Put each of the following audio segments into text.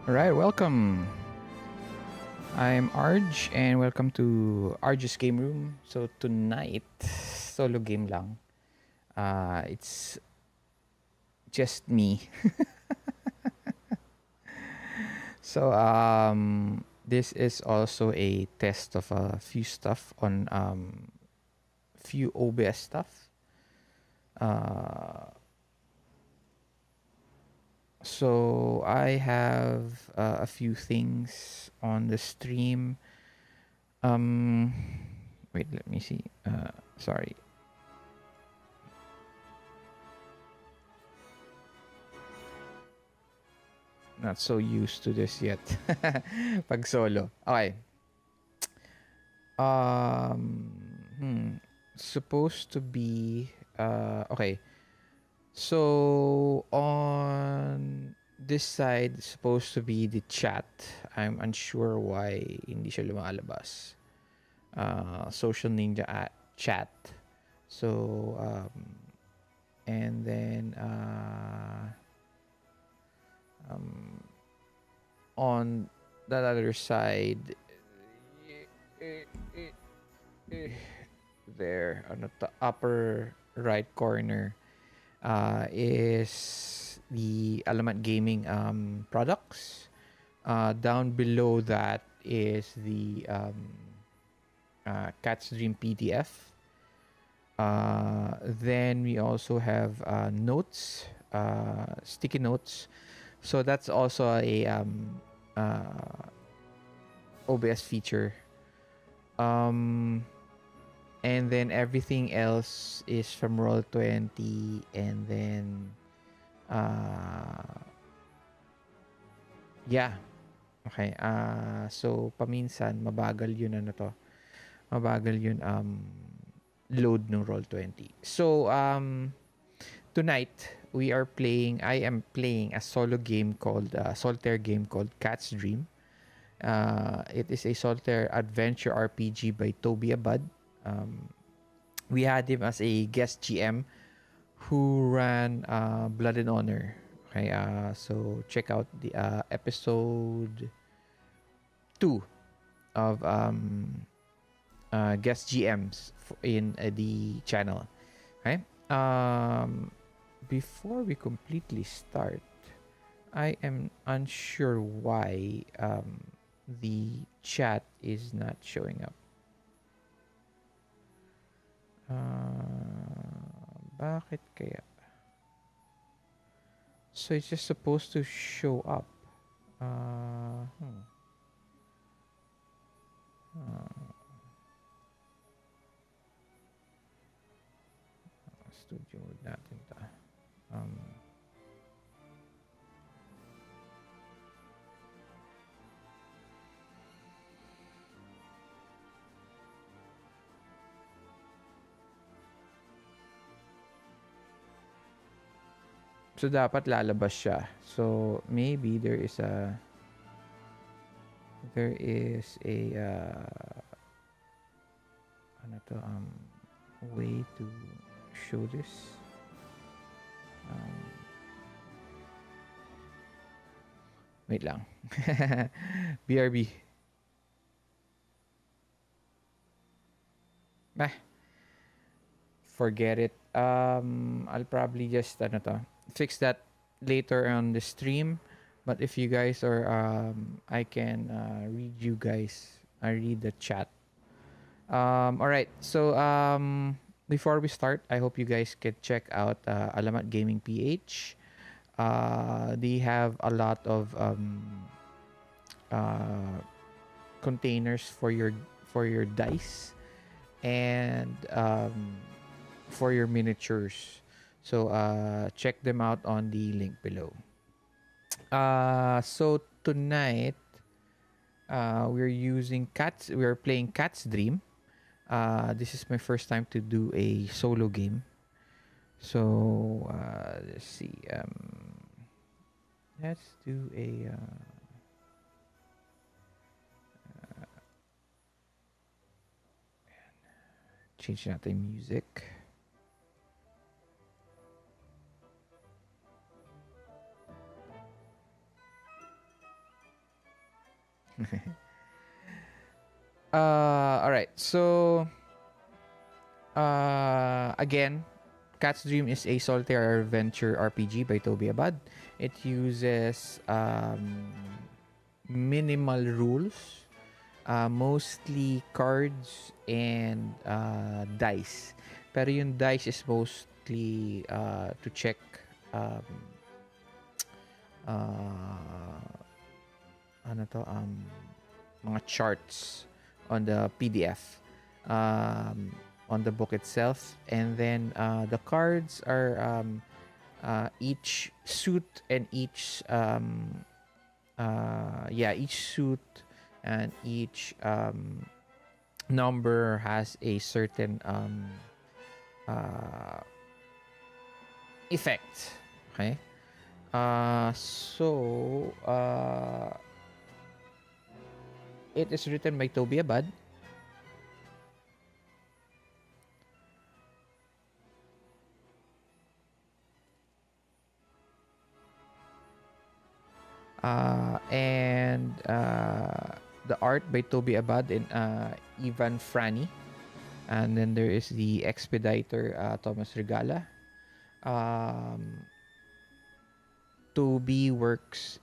All right, welcome. I'm Arj and welcome to Arj's Game Room. So tonight, solo game lang. It's just me. So this is also a test of a few stuff on few OBS stuff. So I have a few things on the stream. Wait, let me see. Sorry. Not so used to this yet. Pag solo. Okay. Um, hmm. Supposed to be okay. So on this side supposed to be the chat. I'm unsure why hindi siya lumalabas. Social Ninja chat. So and then um, on that other side there on the upper right corner is the Alamat Gaming products. Down below that is the Cat's Dream PDF. Then we also have notes, sticky notes. So that's also a OBS feature. Um, and then everything else is from Roll20, and then yeah. Okay. So paminsan mabagal yun ano to. Mabagal yun load ng Roll20. So tonight we are playing I am playing a solo game called solitaire game called Cat's Dream. It is a solitaire adventure RPG by Tobie. We had him as a guest GM who ran Blood and Honor. Okay, so check out the episode 2 of guest GMs in the channel. Okay. Before we completely start, I am unsure why the chat is not showing up. Bakit kaya? So it's just supposed to show up. Studio mode natin ta. So dapat lalabas siya. So maybe there is a ano to way to show this. Wait lang. BRB. Bah, forget it. I'll probably just fix that later on the stream. But if you guys are I can read you guys. I read the chat. All right. So before we start, I hope you guys can check out Alamat Gaming PH. They have a lot of containers for your dice and for your miniatures. So check them out on the link below. So tonight we're playing Cat's Dream. This is my first time to do a solo game. So let's see. Let's do a change natin music. All right. So again, Cat's Dream is a solitaire adventure RPG by Tobie. It uses minimal rules, mostly cards and dice. Pero yung dice is mostly to check mga charts on the PDF, on the book itself, and then the cards are each suit and each yeah, each suit and each number has a certain uh, effect. Okay. It is written by Tobie Abad. And the art by Tobie Abad and Ivan Frani. And then there is the expediter Thomas Regala. Um, Toby works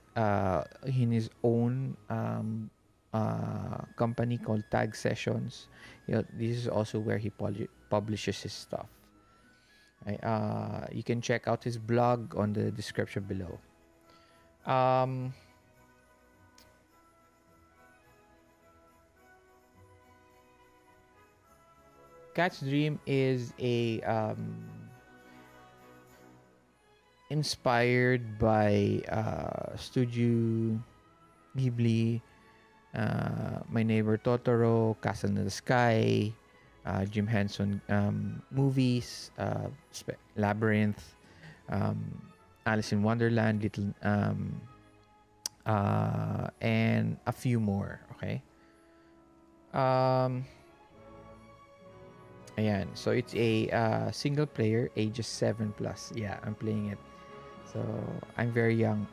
in his own company called Tag Sessions. This is also where he publishes his stuff. Right? You can check out his blog on the description below. Um, Cat's Dream is a inspired by Studio Ghibli, My Neighbor Totoro, Castle in the Sky, Jim Henson movies, Labyrinth, um, Alice in Wonderland, and a few more. Okay. Um, Ayan. So it's a single player, ages 7 plus. Yeah, I'm playing it. So I'm very young.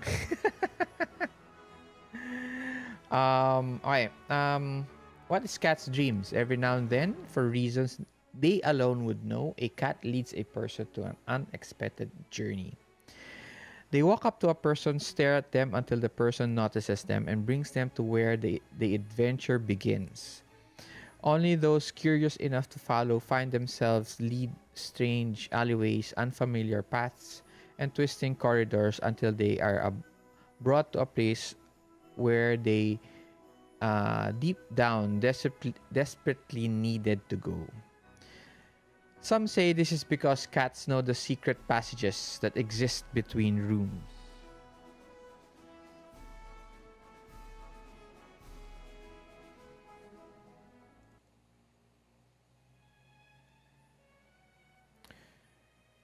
Okay. What is cat's dreams? Every now and then, for reasons they alone would know, a cat leads a person to an unexpected journey. They walk up to a person, stare at them until the person notices them and brings them to where the adventure begins. Only those curious enough to follow find themselves lead strange alleyways, unfamiliar paths, and twisting corridors until they are brought to a place where they deep down desperately needed to go. Some say this is because cats know the secret passages that exist between rooms.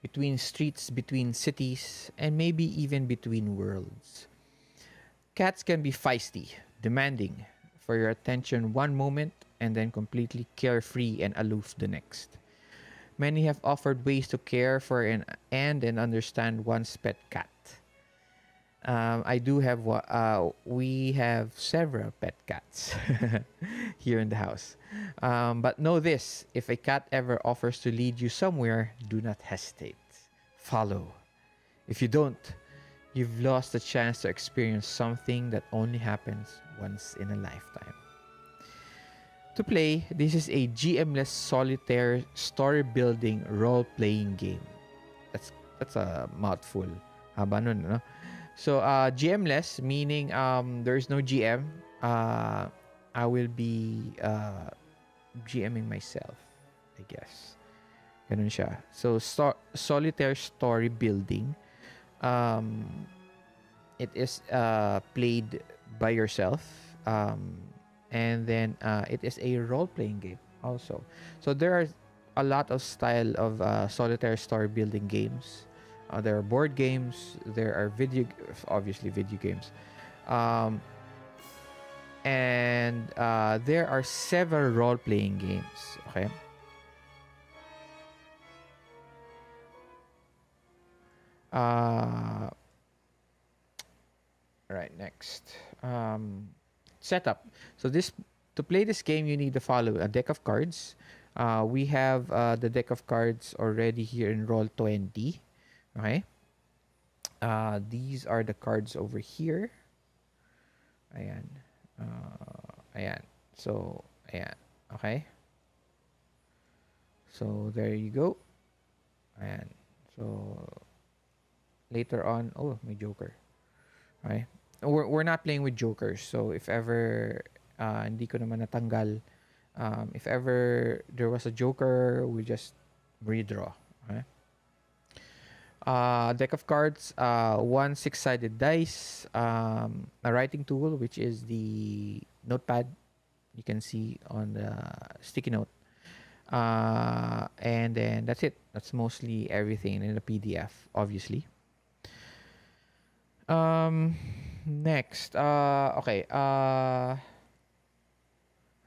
Between streets, between cities, and maybe even between worlds. Cats can be feisty, demanding for your attention one moment and then completely carefree and aloof the next. Many have offered ways to care for and understand one's pet cat. I do have we have several pet cats here in the house. But know this, if a cat ever offers to lead you somewhere, do not hesitate. Follow. If you don't, you've lost the chance to experience something that only happens once in a lifetime. To play, this is a GM-less solitaire story-building role-playing game. That's a mouthful. Haba nun, no? So, GM-less, meaning there is no GM. I will be GMing myself, I guess. Ganun siya. So, solitaire story building. Um, it is played by yourself. And then it is a role-playing game also. So, there are a lot of style of solitaire story building games. There are board games. There are obviously video games. Um, and there are several role-playing games. Okay. Uh, right. Next. Setup. So to play this game, you need to follow a deck of cards. We have the deck of cards already here in Roll 20. Okay. These are the cards over here. Ayan. Ayan. So, ayan. Okay. So, there you go. Ayan. So, later on, oh, may joker. Okay. We're not playing with jokers. So, if ever hindi ko naman natanggal, if ever there was a joker, we just redraw. Okay. Deck of cards, one six-sided dice, a writing tool, which is the notepad you can see on the sticky note. And then that's it. That's mostly everything in the PDF, obviously. Um, next, okay.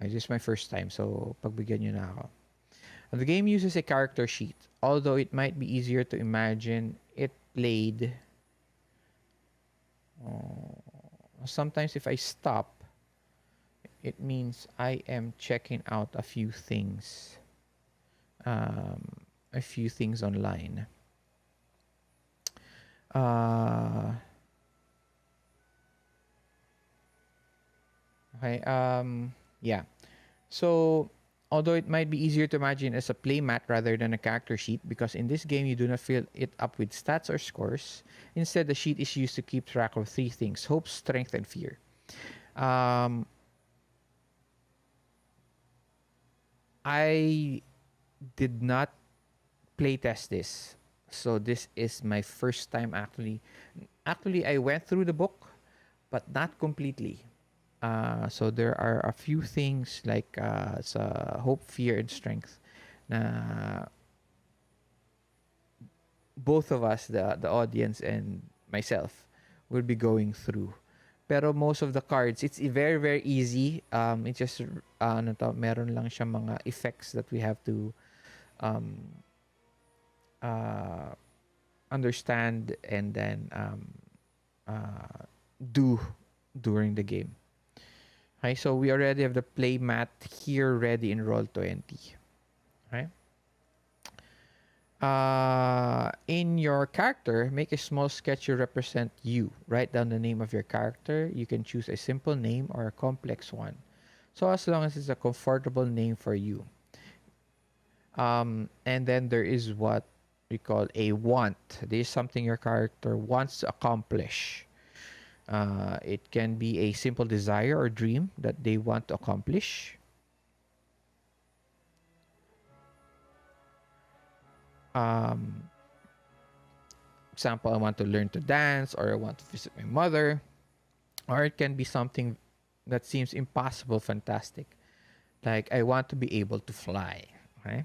This is my first time, so pagbigyan nyo na ako. The game uses a character sheet, although it might be easier to imagine it played. Sometimes if I stop, it means I am checking out um, a few things online. Uh, okay. Yeah. So, although it might be easier to imagine as a playmat rather than a character sheet, because in this game you do not fill it up with stats or scores. Instead, the sheet is used to keep track of three things: hope, strength, and fear. Um, I did not playtest this, so this is my first time actually. Actually, I went through the book, but not completely. So there are a few things like sa hope, fear, and strength na both of us, the audience and myself, will be going through. Pero most of the cards, it's very, very easy. It's just, ano to, meron lang siya mga effects that we have to um, uh, understand and then do during the game. Okay, so we already have the play mat here ready in Roll20. Okay. In your character, make a small sketch to represent you. Write down the name of your character. You can choose a simple name or a complex one. So as long as it's a comfortable name for you. And then there is what we call a want. This is something your character wants to accomplish. It can be a simple desire or dream that they want to accomplish. Um, Example, I want to learn to dance, or I want to visit my mother, or it can be something that seems impossible, fantastic, like I want to be able to fly. Okay.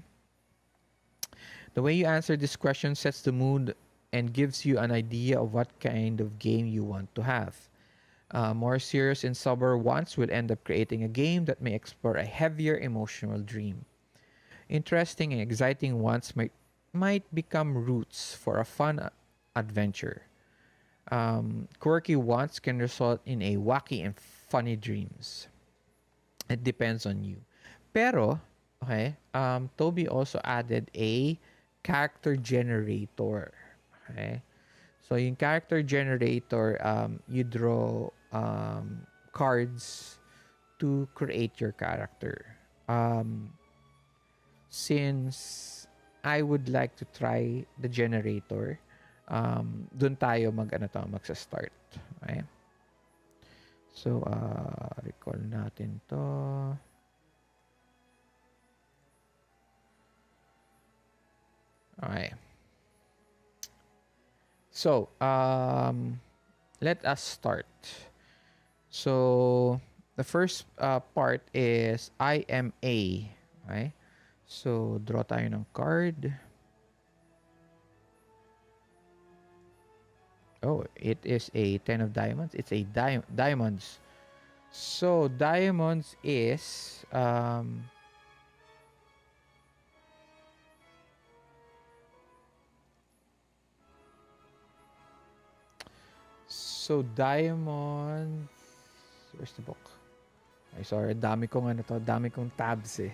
The way you answer this question sets the mood and gives you an idea of what kind of game you want to have. More serious and sober ones will end up creating a game that may explore a heavier emotional dream. Interesting and exciting ones might become roots for a fun adventure. Quirky wants can result in a wacky and funny dreams. It depends on you. Pero, okay, Toby also added a character generator. Okay. So yung character generator, you draw cards to create your character. Since I would like to try the generator, dun tayo magsa-start. Okay? So, recall natin to. Okay. So, let us start. So, the first part is I am A. Okay? So, draw tayo ng card. Oh, it is a 10 of diamonds. It's a diamonds. So, diamonds is so diamonds, where's the book? Ay, sorry, dami kong tabs eh.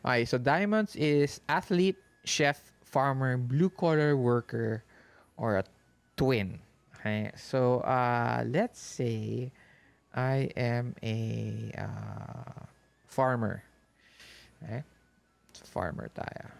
Okay, so diamonds is athlete, chef, farmer, blue collar worker, or a twin. Okay, so let's say I am a farmer. Okay, so farmer tayo.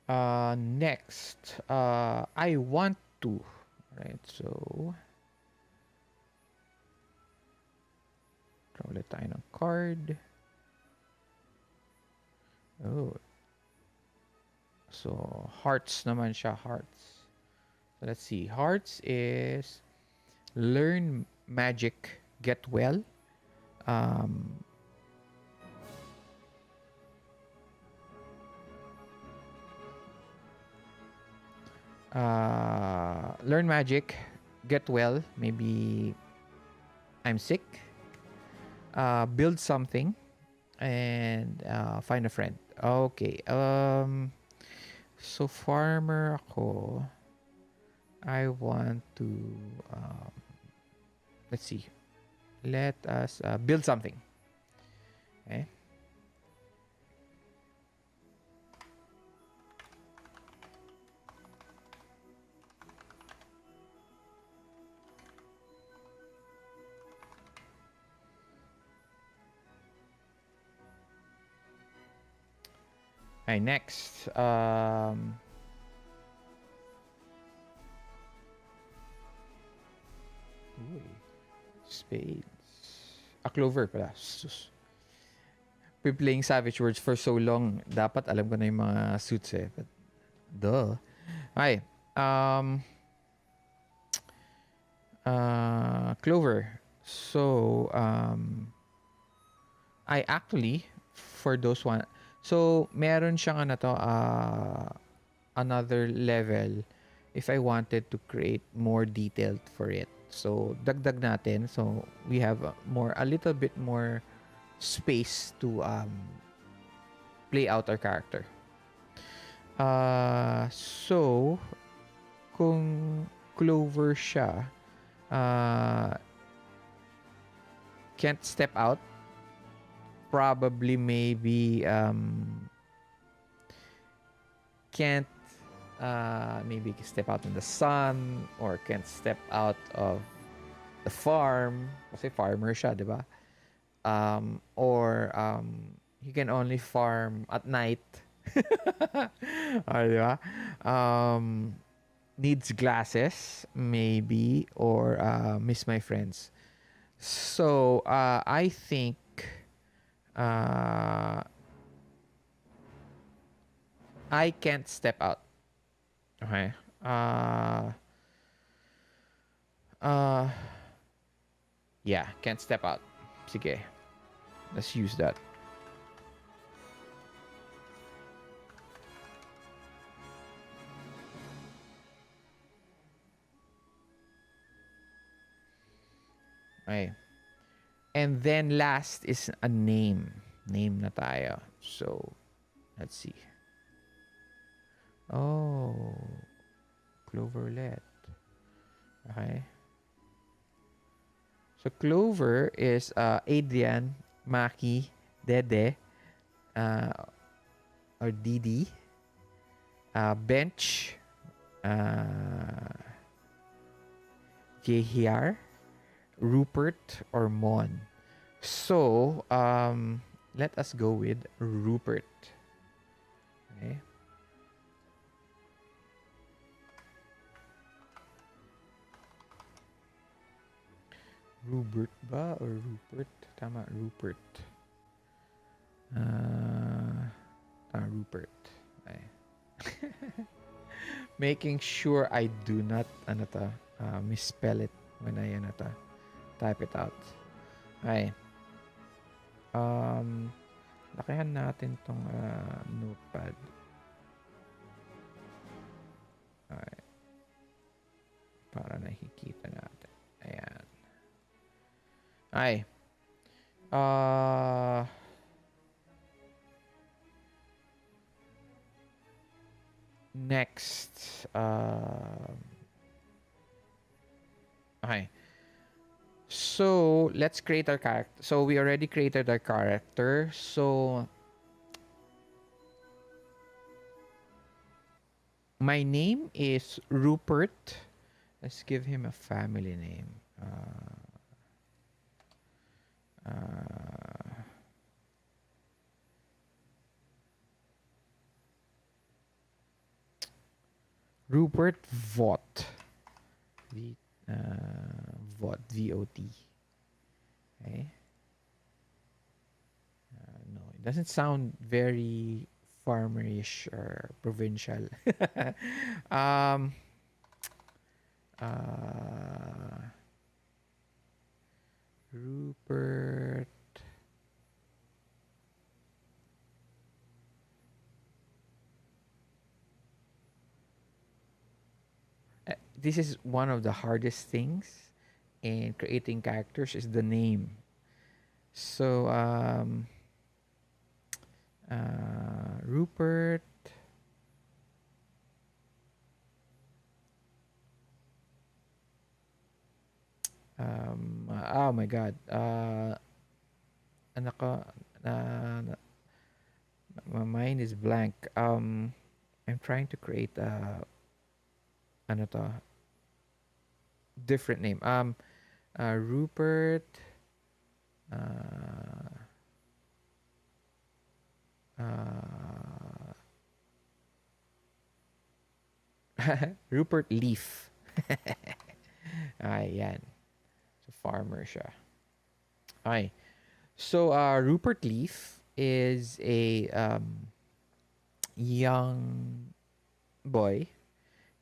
Next, I want to. Right, so draw ulit tayo ng card. Oh, so hearts naman siya, hearts. So let's see. Hearts is learn magic, get well. Um, Learn magic, get well. Maybe I'm sick. Build something and find a friend. Okay. So farmer ako. I want to um, let's see. Let us build something. Okay. Okay, next. Uy, spades. A clover pala. Sus. Been playing Savage Worlds for so long. Dapat alam ko na yung mga suits eh. But, duh. Okay. Um, Clover. So, I actually, for those one, so, meron siyang ano to, another level if I wanted to create more detailed for it. So, dagdag natin. So, we have a little bit more space to play out our character. So, kung Clover siya, can't step out. Probably maybe can't maybe step out in the sun or can't step out of the farm kasi farmer siya, di ba? Or he can only farm at night. Di ba? Needs glasses maybe or miss my friends. So I think I can't step out. Okay. Uh, yeah, can't step out. Sige. Let's use that. Okay. And then last is a name. Name na tayo. So, let's see. Oh, Cloverlet. Okay. So, Clover is Adrian, Maki, Dede, uh, or Didi, Bench, Jehiar, Rupert, or Mon. So, let us go with Rupert. Okay. Rupert ba or Rupert? Tama, Rupert. Rupert. Okay. Making sure I do not misspell it when I type it out. Okay. Lakihan natin tong notepad. Okay. Para nakikita natin. Ayan. Okay. Next. Okay. So, let's create our character. So, we already created our character. So, my name is Rupert. Let's give him a family name. Rupert Vaught. V, Vaught. V-O-T. Okay. No, it doesn't sound very farmerish or provincial. um, uh, Rupert. This is one of the hardest things in creating characters is the name. So, Rupert. Oh my God. Ano ko, na, my mind is blank. I'm trying to create ano to, different name. Rupert. Uh, uh, Rupert Leaf. Ay, yan. So, farmer siya. Ay. So, Rupert Leaf is a young boy.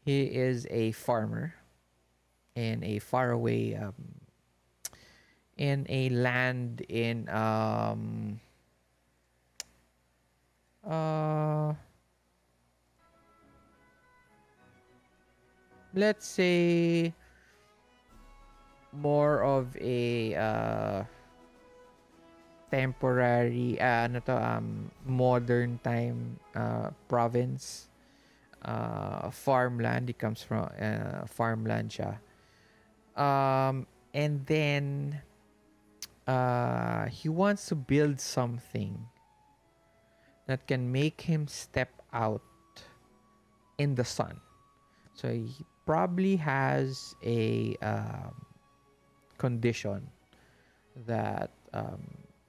He is a farmer in a faraway in a land in uh let's say more of a temporary ano to modern time province farmland. It comes from farmland siya. And then he wants to build something that can make him step out in the sun. So he probably has a condition that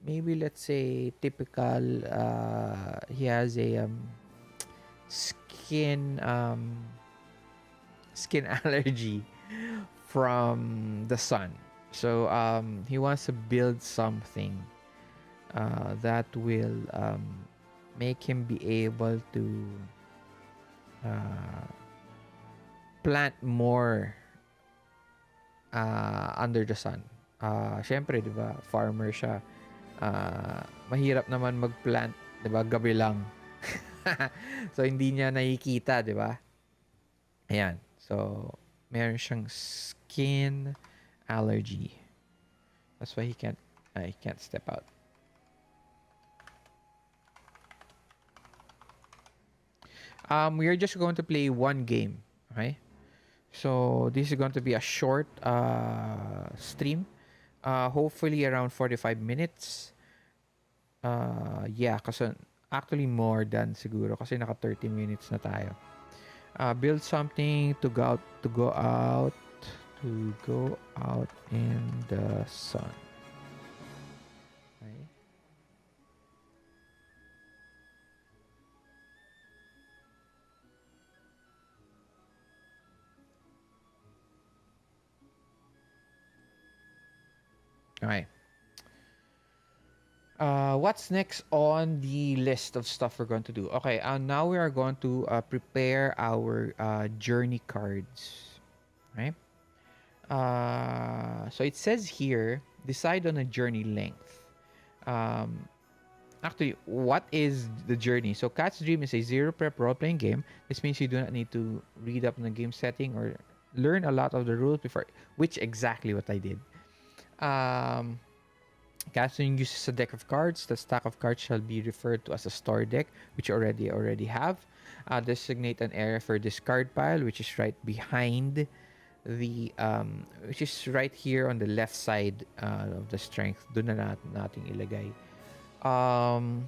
maybe let's say typical he has a skin skin allergy from the sun. So he wants to build something that will make him be able to uh, plant more under the sun. Syempre, di ba, farmer siya. Mahirap naman mag-plant, di ba, gabi lang. So, hindi niya nakikita, di ba? Ayan. So, meron siyang skin allergy. That's why he can't step out. We are just going to play one game. Okay? So, this is going to be a short stream. Hopefully around 45 minutes. Yeah, kasi actually more than siguro kasi naka 30 minutes na tayo. Build something to go out in the sun. Okay. Okay. What's next on the list of stuff we're going to do? Okay, now we are going to prepare our journey cards. Right? So it says here, decide on a journey length. Um, Actually, what is the journey? So Cat's Dream is a zero prep role-playing game. This means you do not need to read up on the game setting or learn a lot of the rules before, which exactly what I did. Um, Casting uses a deck of cards. The stack of cards shall be referred to as a store deck, which you already have. Designate an area for discard pile, which is right behind the which is right here on the left side of the strength. Doon na nating ilagay. Um,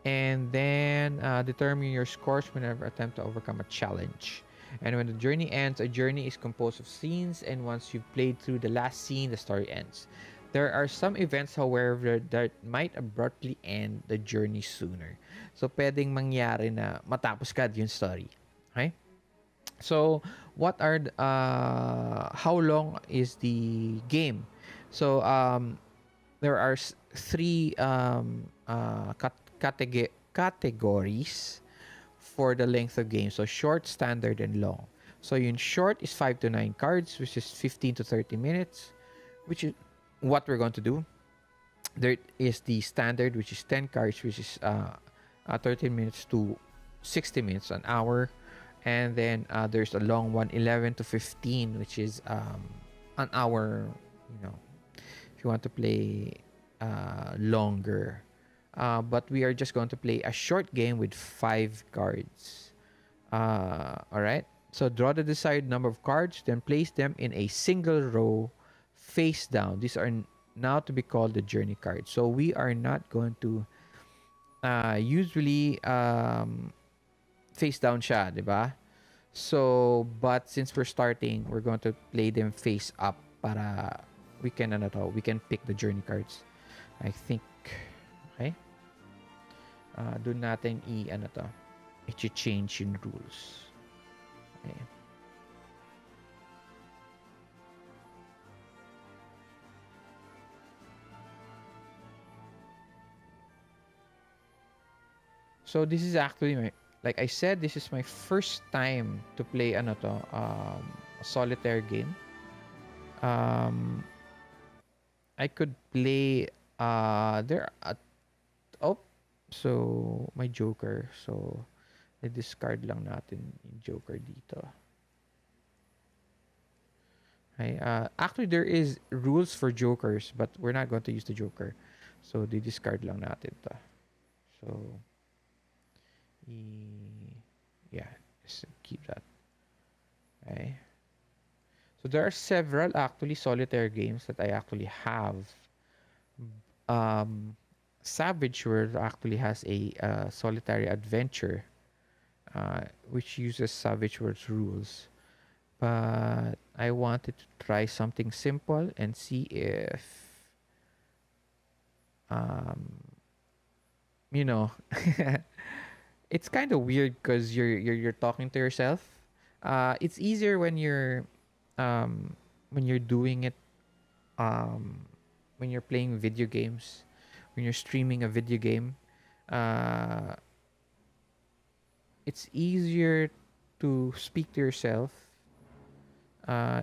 and then determine your scores whenever attempt to overcome a challenge. And when the journey ends, a journey is composed of scenes, and once you've played through the last scene, the story ends. There are some events, however, that might abruptly end the journey sooner. So, pwedeng mangyari na matapos ka yung story. Okay? So, how long is the game? So, there are three categories for the length of game. So, short, standard, and long. So, in short is 5 to 9 cards, which is 15 to 30 minutes, which is what we're going to do. There is the standard, which is 10 cards, which is 13 minutes to 60 minutes, an hour. And then there's a long one, 11 to 15, which is an hour, you know, if you want to play longer. But we are just going to play a short game with 5 cards. All right. So draw the desired number of cards, then place them in a single row face down. These are now to be called the journey cards. So we are not going to usually face down siya, di ba? So, but since we're starting, we're going to play them face up para we can pick the journey cards. I think, okay? Doon natin i-change yung rules. Okay. So this is actually like I said, this is my first time to play a solitaire game. Um, I could play there oh, so my joker. So i-discard lang natin yung joker dito. Okay, actually there is rules for jokers, but we're not going to use the joker. So di-discard lang natin to. So yeah, just keep that. Okay. So there are several actually solitaire games that I actually have. Um, Savage World actually has a solitary adventure, which uses Savage World's rules. But I wanted to try something simple and see if, um, you know, it's kind of weird because you're talking to yourself. It's easier when you're doing it um, when you're playing video games, when you're streaming a video game. Uh, it's easier to speak to yourself.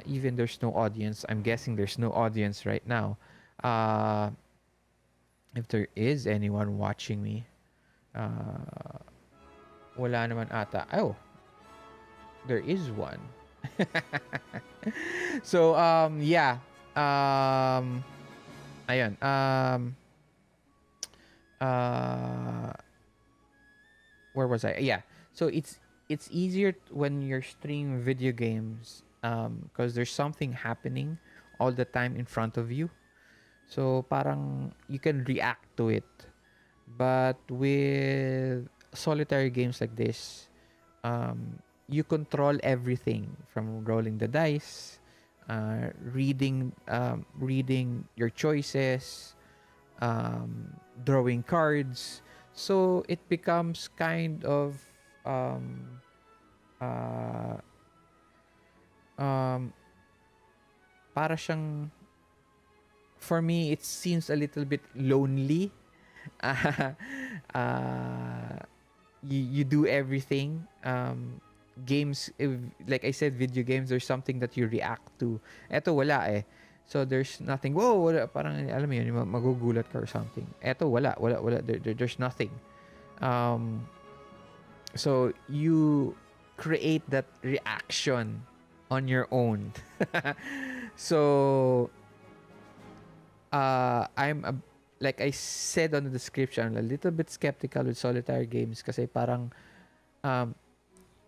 Even there's no audience. I'm guessing there's no audience right now. Uh, if there is anyone watching me, uh, wala naman ata. Oh, there is one. So yeah. Um ayun. Uh where was I? Yeah. So it's easier when you're streaming video games because there's something happening all the time in front of you. So parang you can react to it. But with solitary games like this, you control everything from rolling the dice, reading your choices, drawing cards. So it becomes kind of um, uh, um, para siyang, for me, it seems a little bit lonely. uh, you do everything. Games, like I said, video games, there's something that you react to. Eto wala eh. So there's nothing. Whoa, wala. Parang alam mo yun, magugulat ka or something. Eto wala. There's nothing. Um, so you create that reaction on your own. So I'm a, like I said on the description, I'm a little bit skeptical with solitaire games kasi parang um,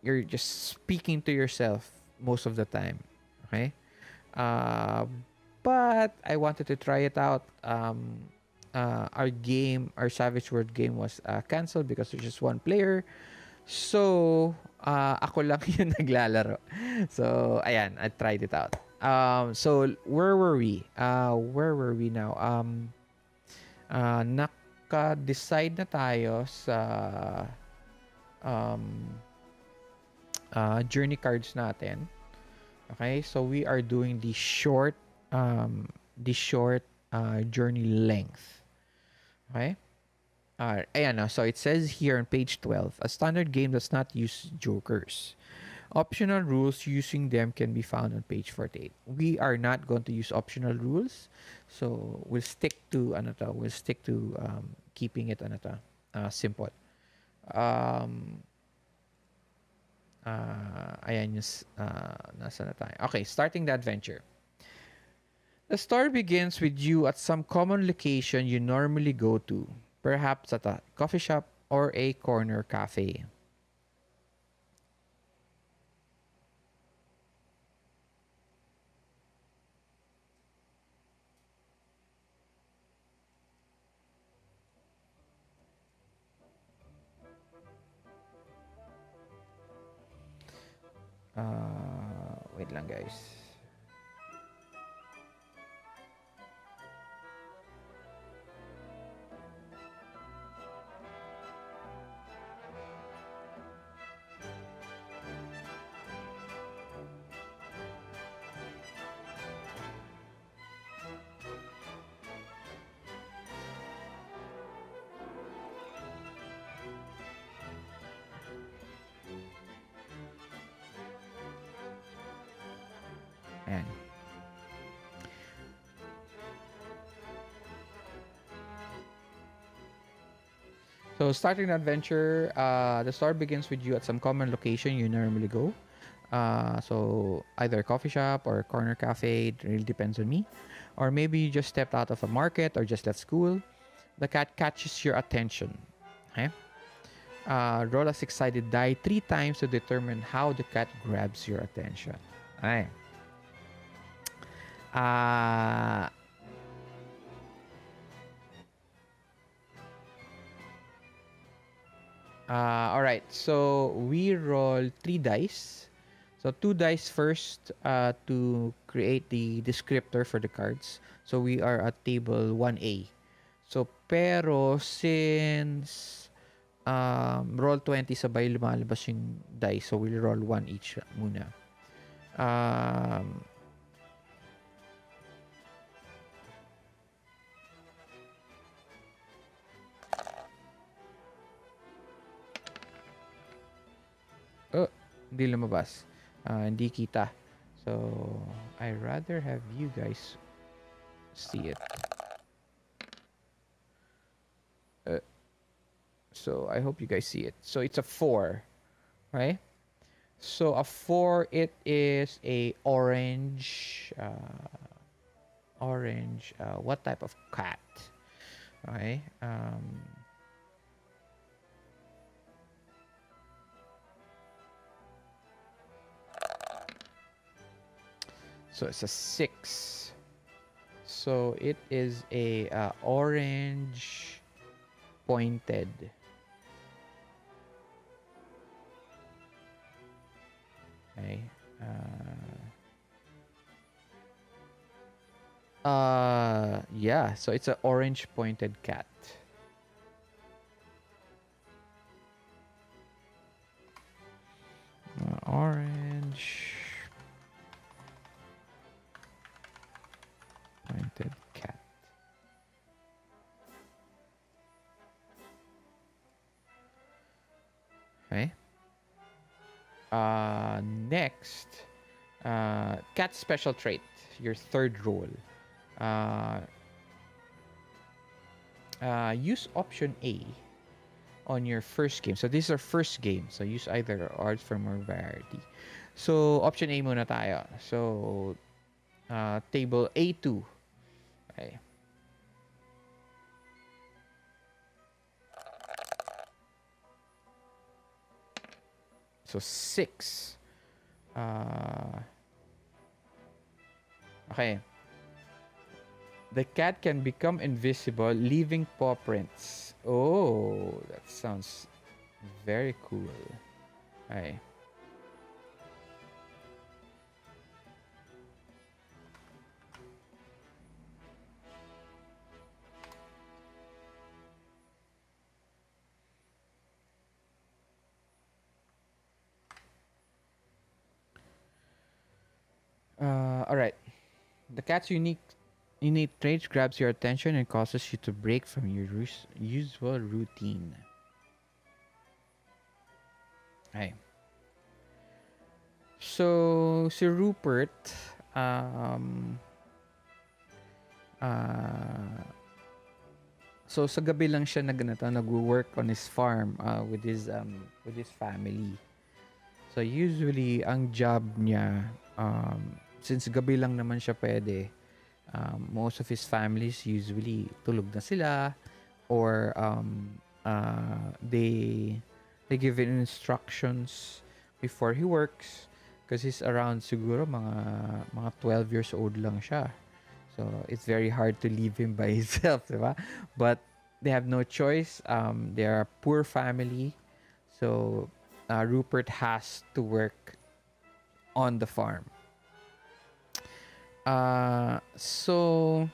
you're just speaking to yourself most of the time. Okay? Uh, but I wanted to try it out. Our Savage World game was canceled because there's just one player. So, ako lang yung naglalaro. So, ayan, I tried it out. So, where were we? Where were we now? Naka-decide na tayo sa um, journey cards natin. Okay, so we are doing um, the short journey length. Okay. Ayan, so it says here on page 12, a standard game does not use jokers. Optional rules using them can be found on page 48. We are not going to use optional rules. So we'll stick to keeping it simple. Um ayan yung nasa na tayo. Okay, starting the adventure. The story begins with you at some common location you normally go to, perhaps at a coffee shop or a corner cafe. Wait lang guys. Ayan. So starting the adventure, the story begins with you at some common location you normally go. So either a coffee shop or a corner cafe, it really depends on me. Or maybe you just stepped out of a market or just left school. The cat catches your attention. Okay? Roll a six-sided die three times to determine how the cat grabs your attention. Okay. Uh, all right. So we roll three dice. So two dice first to create the descriptor for the cards. So we are at table 1A. So pero since roll 20 sabay lumalabas yung dice. So we'll roll one each muna. Um, oh, hindi lumabas. Hindi kita. So, I rather have you guys see it. Uh, so, I hope you guys see it. So, it's a 4. Right? So, a 4, it is a orange. What type of cat? Okay. So, it's a 6. So, it is a orange pointed. Okay. Yeah. So it's an orange pointed cat. Orange pointed cat. Okay. Next, cat special trait. Your third role. Uh, use option A on your first game. So this is our first game. So use either art from or variety. So option A muna tayo. So table A2. Okay. So 6. Okay. The cat can become invisible, leaving paw prints. Oh, that sounds very cool. Okay. All right. The cat's unique trait grabs your attention and causes you to break from your usual routine. Right. So si Rupert, um, uh, so sa gabi lang siya nagwo-work on his farm with his family. So usually ang job niya, since gabi lang naman siya pwede, most of his families usually tulog na sila, or they give him instructions before he works, because he's around siguro mga 12 years old lang siya. So it's very hard to leave him by himself, diba? But they have no choice. They are a poor family, so Rupert has to work on the farm. So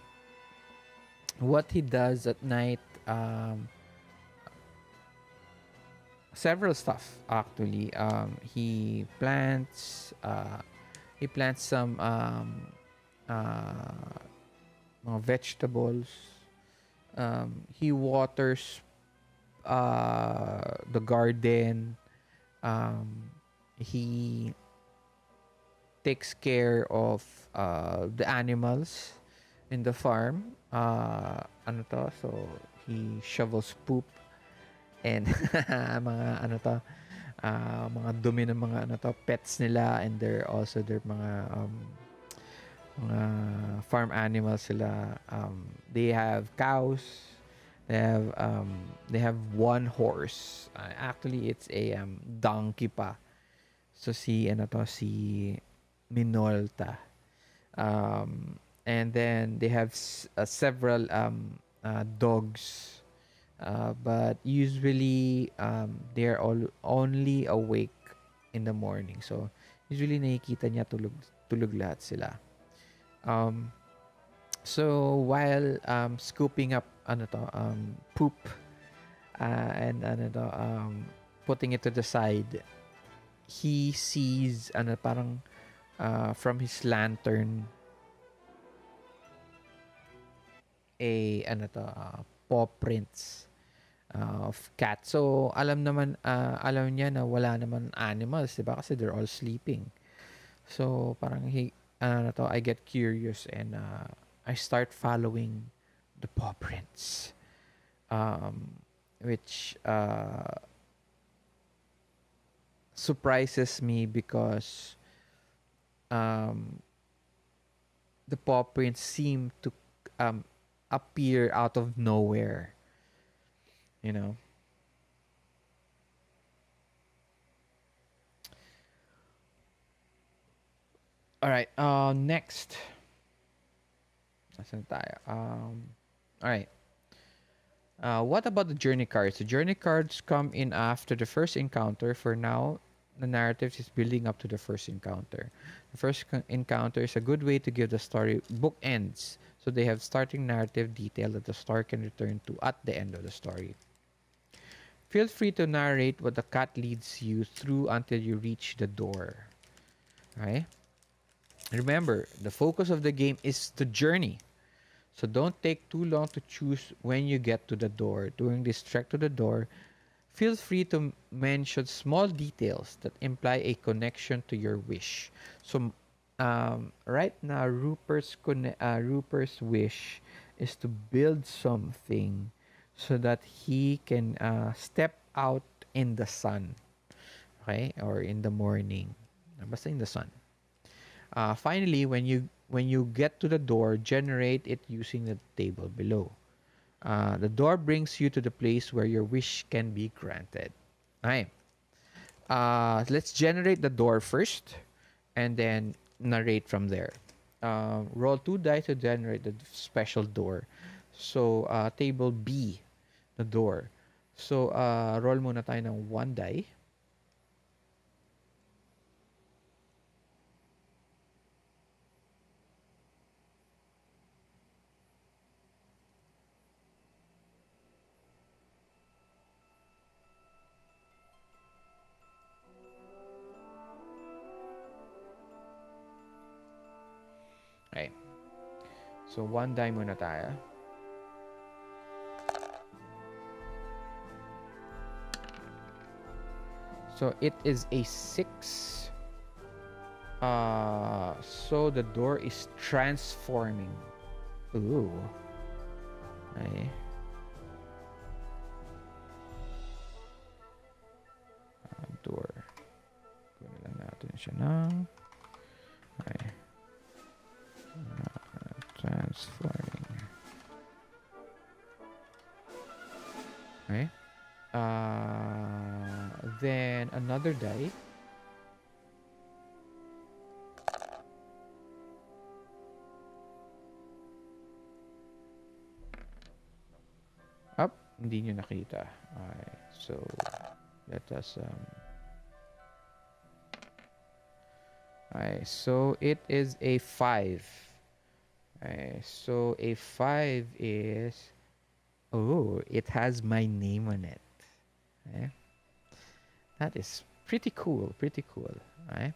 what he does at night, several stuff actually. He plants some uh, mga vegetables. He waters the garden. He takes care of the animals in the farm. Ano to? So he shovels poop and mga ano to, mga dumi ng mga ano to, pets nila, and they're also their mga farm animals sila. They have cows. They have one horse. Actually, it's a donkey pa. So si ano to, si Minolta. And then they have several dogs. But usually they're all only awake in the morning. So usually nakikita niya tulog lahat sila. So while scooping up ano to, poop, and ano to, putting it to the side, he sees ano parang from his lantern a ano to, paw prints of cat. So alam niya na wala naman animals, 'di ba? Kasi they're all sleeping. So parang I get curious, and I start following the paw prints, which surprises me because um, the paw prints seem to um, appear out of nowhere. You know. All right. Next. Nasaan tayo? All right. What about the journey cards? The journey cards come in after the first encounter. For now, the narrative is building up to the first encounter. The first encounter is a good way to give the story bookends, so they have starting narrative detail that the story can return to at the end of the story. Feel free to narrate what the cat leads you through until you reach the door. Okay? Remember, the focus of the game is the journey. So don't take too long to choose when you get to the door. During this trek to the door, feel free to mention small details that imply a connection to your wish. So right now, Rupert's wish is to build something so that he can step out in the sun, okay, or in the morning, basta in the sun. Finally, when you get to the door, generate it using the table below. The door brings you to the place where your wish can be granted. Okay. Let's generate the door first, and then narrate from there. Roll 2 dice to generate the special door. So, table B, the door. So, roll muna tayo ng 1 die. So, 1 die muna tayo. So, it is a 6. So the door is transforming. Ooh. Okay. Door. Kunin lang natin siya ng... Okay. Transforming. Okay. Then another die. Up. Hindi nyo nakita. Okay. So, let us... Okay. So, it is a 5. Okay. So, a 5 is... Oh, it has my name on it. Okay. That is pretty cool. Pretty cool. Okay.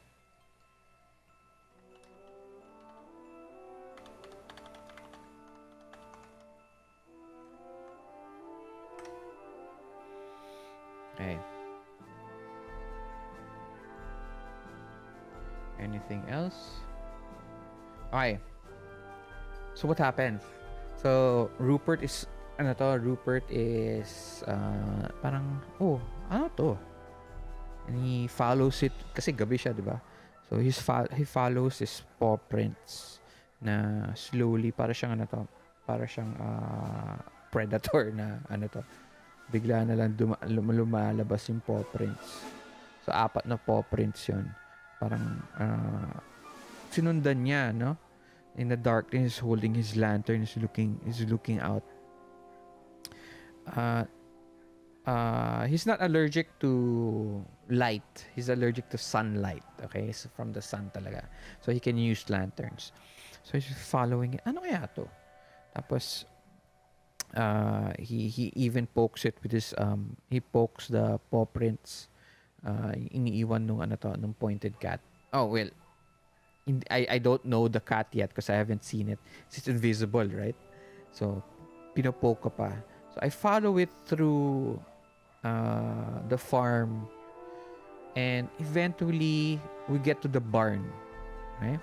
Okay. Anything else? Okay. So what happens? So Rupert is parang ano to? And he follows it kasi gabi siya, 'di ba? So he follows his paw prints na slowly para siyang predator na bigla na lang lumalabas yung paw prints. So 4 na paw prints 'yon. Parang sinundan niya, no? In the darkness, holding his lantern, is looking out. He's not allergic to light. He's allergic to sunlight. Okay, so from the sun talaga. So he can use lanterns. So he's following it. Ano kaya to? Tapos he even pokes it with his he pokes the paw prints. Iniiwan nung pointed cat. Oh well, I don't know the cat yet because I haven't seen it. It's invisible, right? So pinopoke ko pa. So I follow it through the farm, and eventually we get to the barn. Okay?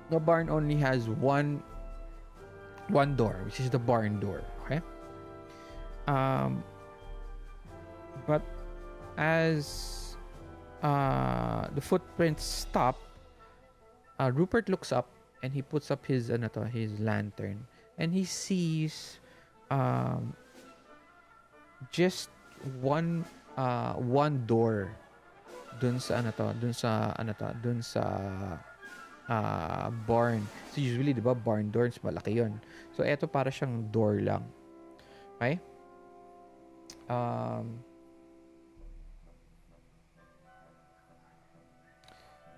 The barn only has one door, which is the barn door. Okay. But as the footprints stop, Rupert looks up and he puts up his lantern, and he sees just one door dun sa barn. So usually, 'di ba, barn doors malaki 'yon. So eto para siyang door lang. Okay?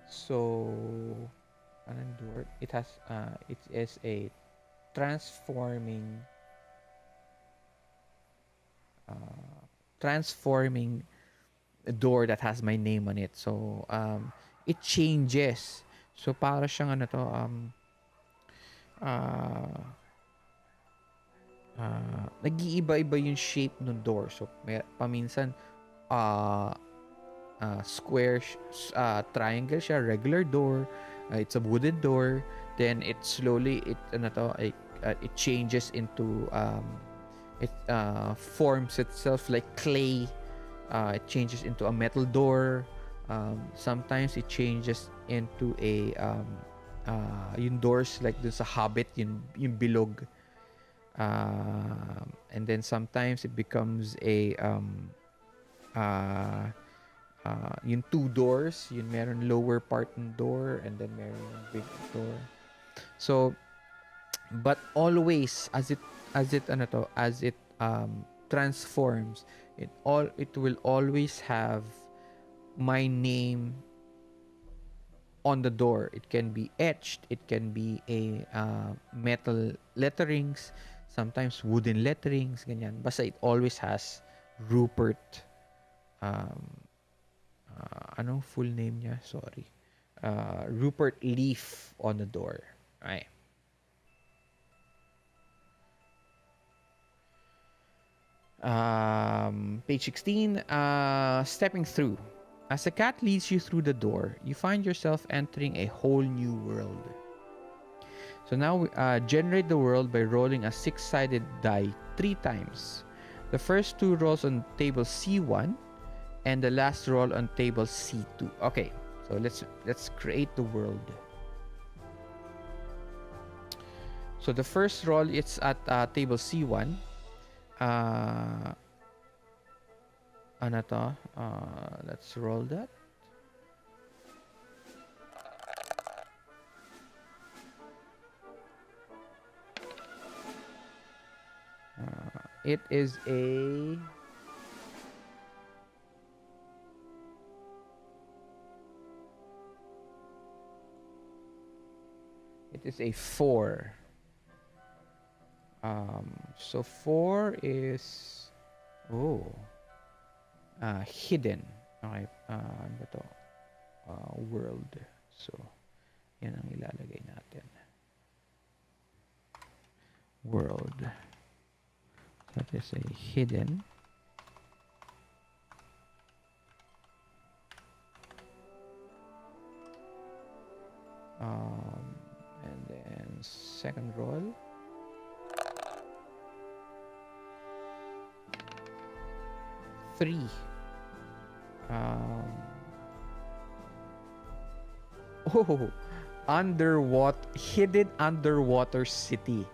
So anong door? It is a transforming door that has my name on it. So it changes. So para siyang nag-iiba-iba yung shape ng door. So paminsan square, triangle siya, regular door, it's a wooden door, then it slowly it changes into it forms itself like clay. It changes into a metal door. Sometimes it changes into a yung doors like dun sa Hobbit, yung bilog. And then sometimes it becomes a yung 2 doors, yung meron lower part ng door and then meron yung big door. So but always as it transforms, it will always have my name on the door. It can be etched, it can be a metal letterings, sometimes wooden letterings, ganyan. Basta it always has Rupert. Anong full name niya? Sorry. Rupert leaf on the door. Right. Page 16. Stepping through. As the cat leads you through the door, you find yourself entering a whole new world. So now generate the world by rolling a six-sided die 3 times. The first 2 rolls on table C1 and the last roll on table C2. Okay, so let's create the world. So the first roll, it's at table C1. Ano to? Let's roll that. It is a... It is a 4. So 4 is... Oh. Hidden. Okay. Ano ba to? World. So, yan ang ilalagay natin. World. That is a hidden. And then second roll. Three. Oh, hidden underwater city.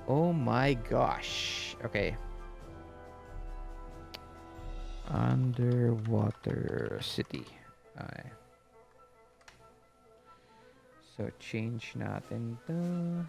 Oh my gosh. Okay. Underwater city. Okay. So change natin to...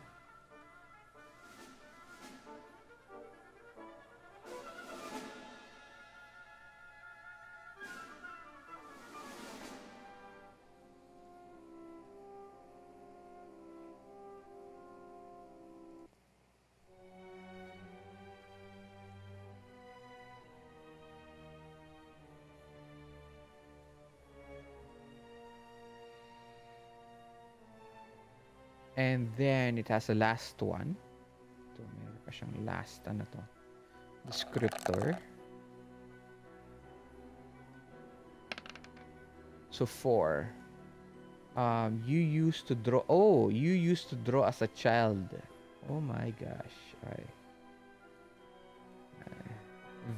And then it has a last one. So meron pa siyang last ano to. Descriptor. So 4. You used to draw. Oh, you used to draw as a child. Oh my gosh. Right.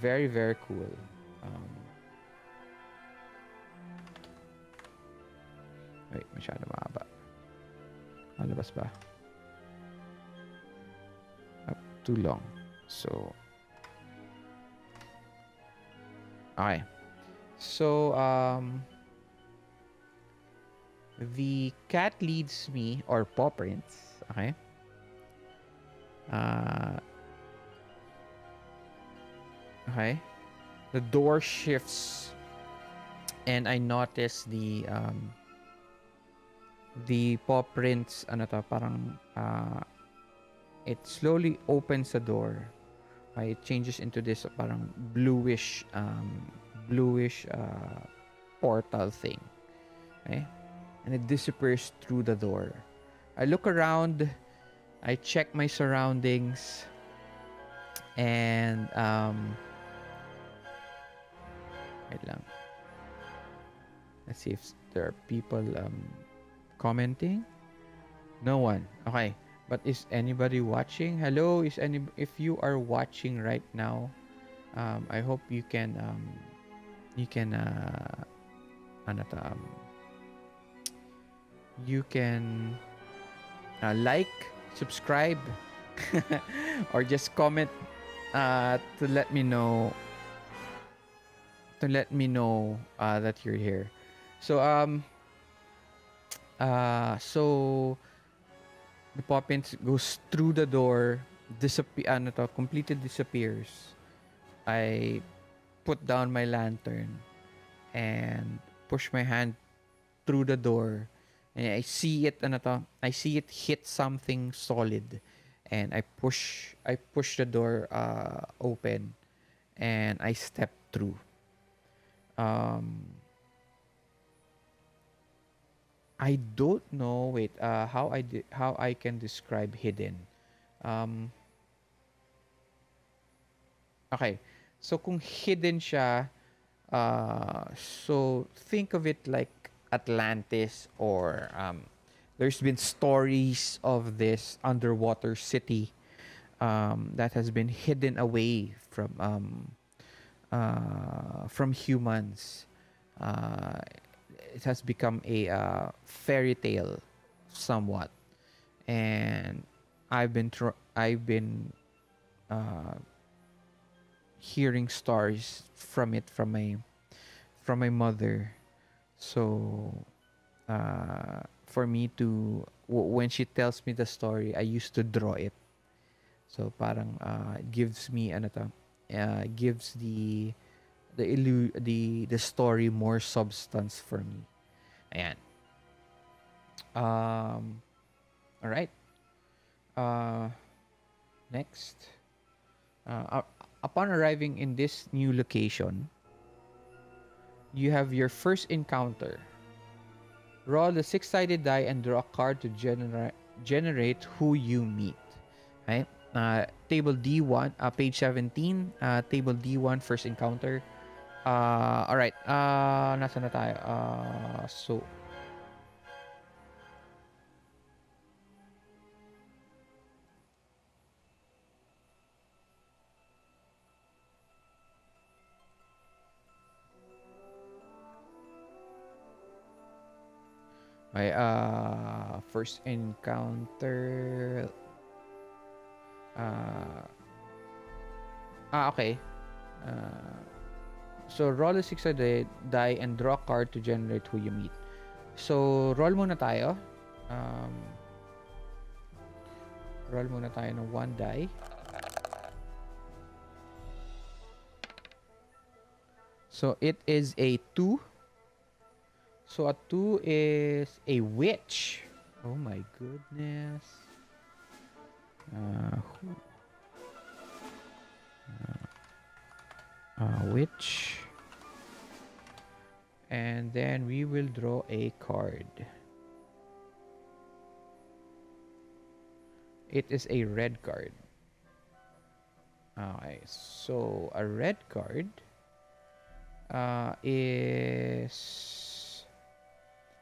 Very, very cool. Wait, masyado mahaba. Malabas ba? Too long. So, okay. So, the cat leads me, or paw prints, okay? Okay. The door shifts, and I notice the paw prints, ano to, parang, it slowly opens the door. It changes into this parang bluish portal thing. Okay? And it disappears through the door. I look around, I check my surroundings, and wait lang. Let's see if there are people commenting. No one. Okay. But is anybody watching? Hello, if you are watching right now, I hope you can you can like, subscribe, or just comment to let me know that you're here. So so the poppin goes through the door, completely disappears. I put down my lantern and push my hand through the door, and I see it hit something solid, and I push the door open, and I step through. I don't know. Wait, how I can describe hidden? Um, okay. So kung hidden siya, so think of it like Atlantis, or there's been stories of this underwater city that has been hidden away from humans. Uh, it has become a fairy tale, somewhat, and I've been uh, hearing stories from it from my mother. So for me to when she tells me the story, I used to draw it. So parang it gives me ano to, gives the story more substance for me. Ayan. All right. Uh, next. Upon arriving in this new location, you have your first encounter. Roll the six-sided die and draw a card to generate who you meet. Right? Table D1, page 17. Table D1, first encounter. All right. Nasa na tayo? So, my first encounter. Uh, okay. Uh, so, roll a six-sided die and draw a card to generate who you meet. So, roll muna tayo. Um, roll muna tayo ng one die. So, it is a 2. So, a 2 is a witch. Oh my goodness. Who? Witch. And then we will draw a card. It is a red card. Okay, so a red card is...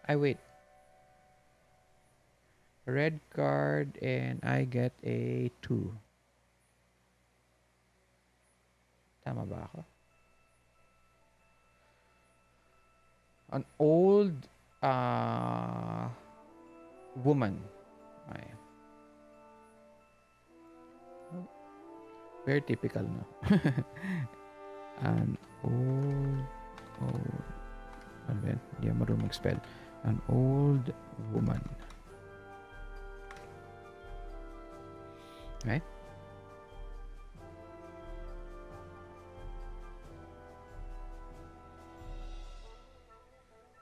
I wait. Red card and I get a 2. Tama ba ako? An old woman. Ay. Very typical, no? An old, ano ba yan? Hindi ako marunong mag-spell. An old woman. Okay?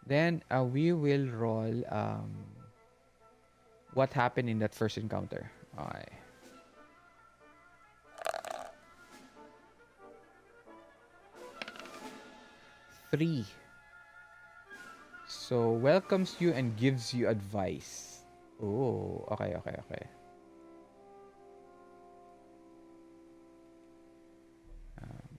Then we will roll what happened in that first encounter. Okay. 3. So, welcomes you and gives you advice. Oh, okay, okay, okay. Um,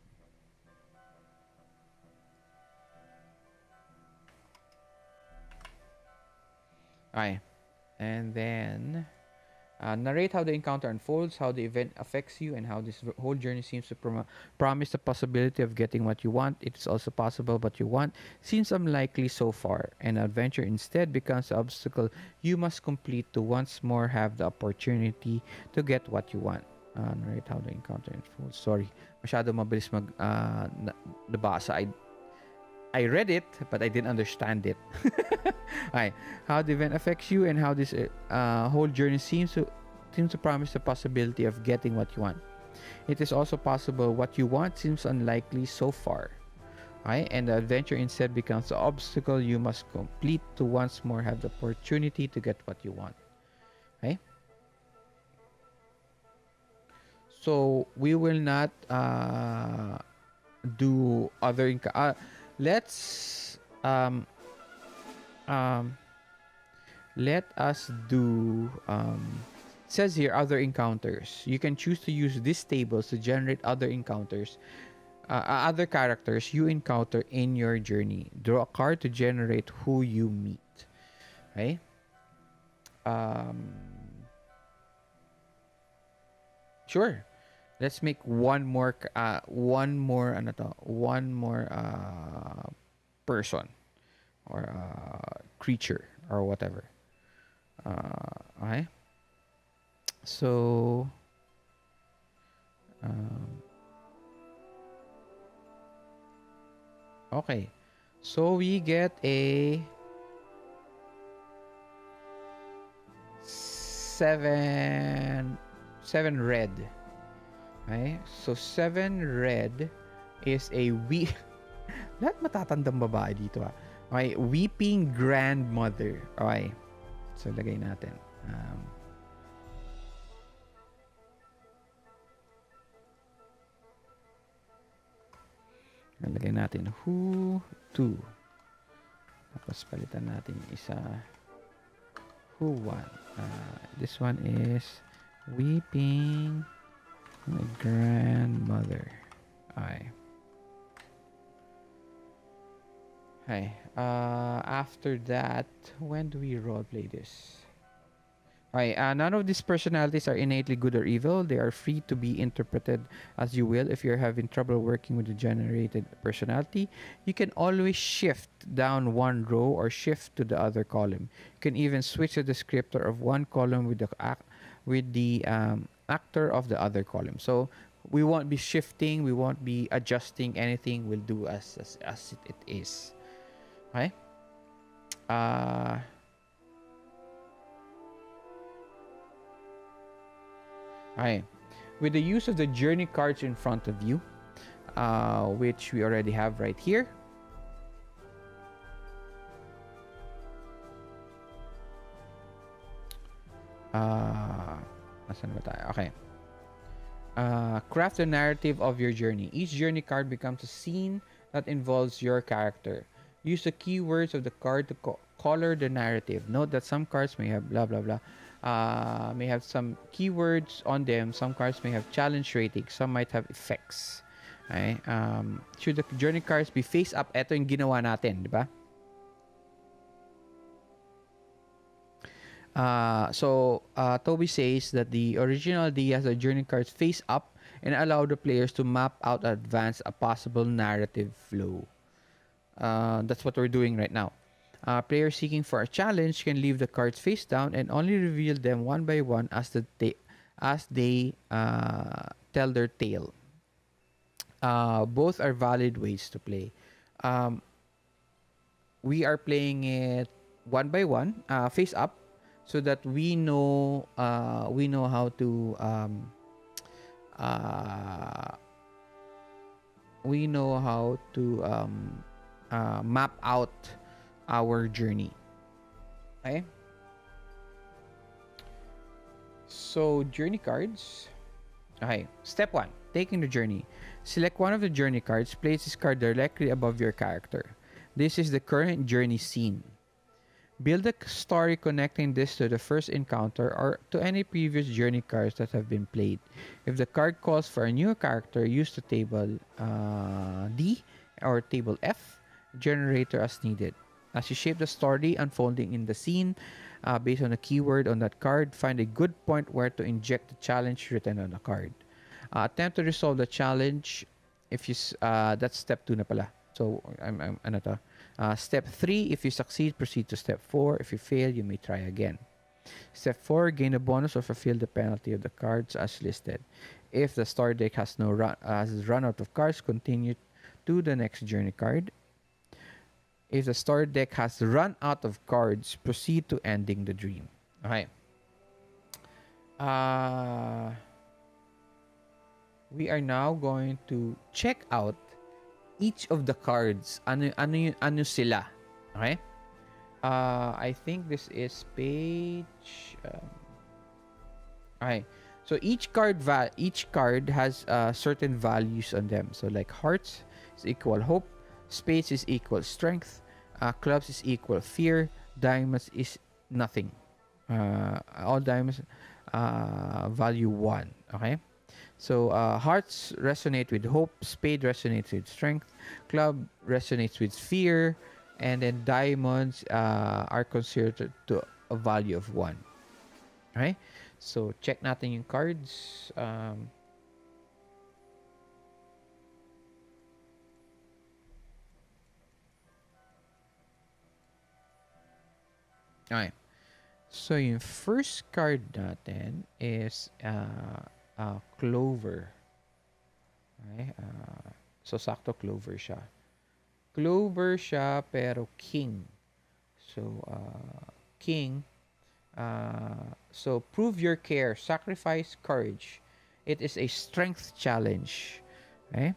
okay. And then, narrate how the encounter unfolds, how the event affects you, and how this whole journey seems to promise the possibility of getting what you want. It is also possible what you want seems unlikely so far. An adventure instead becomes the obstacle you must complete to once more have the opportunity to get what you want. Narrate how the encounter unfolds. Sorry, masyado mabilis nabasa. I read it, but I didn't understand it. Okay. How the event affects you and how this whole journey seems to promise the possibility of getting what you want. It is also possible what you want seems unlikely so far. Okay? And the adventure instead becomes the obstacle you must complete to once more have the opportunity to get what you want. Okay? So we will not do other let's um Let us do, says here, other encounters. You can choose to use these tables to generate other encounters, other characters you encounter in your journey. Draw a card to generate who you meet. Okay? Um, sure. Let's make one more person or creature or whatever. Okay. So, um, okay. So we get a seven red. Okay? So 7 red is a lahat matatandang babae dito ah. Okay, weeping grandmother. Okay. So lagay natin. Lagay natin who two. Tapos palitan natin yung isa. Who one. This one is weeping my grandmother. Okay. Hi. After that, when do we roleplay this? Okay, none of these personalities are innately good or evil. They are free to be interpreted as you will. If you're having trouble working with the generated personality, you can always shift down one row or shift to the other column. You can even switch the descriptor of one column with the actor of the other column. So we won't be shifting, we won't be adjusting anything. We'll do as it is. Okay. Okay. With the use of the journey cards in front of you, which we already have right here. Nasaan ba tayo? Okay. Craft the narrative of your journey. Each journey card becomes a scene that involves your character. Use the keywords of the card to color the narrative. Note that some cards may have blah blah blah. May have some keywords on them. Some cards may have challenge ratings. Some might have effects. Okay? Should the journey cards be face up? Ito yung ginawa natin, di ba? Tobie says that the original idea has the journey cards face up and allow the players to map out in advance a possible narrative flow. That's what we're doing right now. Players seeking for a challenge can leave the cards face down and only reveal them one by one as they tell their tale. Both are valid ways to play. We are playing it one by one, face up, so that we know how to map out our journey. Okay. So journey cards. Okay. Step 1. Taking the journey. Select one of the journey cards. Place this card directly above your character. This is the current journey scene. Build a story connecting this to the first encounter or to any previous journey cards that have been played. If the card calls for a new character, use the table D or table F generator as needed. As you shape the story unfolding in the scene based on a keyword on that card, find a good point where to inject the challenge written on the card. Attempt to resolve the challenge if you that's step 2 na pala. So ano to? Step 3, if you succeed, proceed to step 4. If you fail, you may try again. Step 4, gain a bonus or fulfill the penalty of the cards as listed. If the story deck has run out of cards, continue to the next journey card. If the story deck has run out of cards, proceed to ending the dream. Okay. We are now going to check out each of the cards. Ano sila. Okay? I think this is page... okay. So each card has certain values on them. So like hearts is equal hope, spades is equal strength, clubs is equal fear, diamonds is nothing. All diamonds value 1. Okay? So hearts resonate with hope, spade resonates with strength, club resonates with fear, and then diamonds are considered to a value of 1. Okay? So check natin yung cards. Okay. So yung first card natin is Clover. Okay? So sakto Clover siya. Clover siya pero King. So King. So prove your care, sacrifice courage. It is a strength challenge. Okay?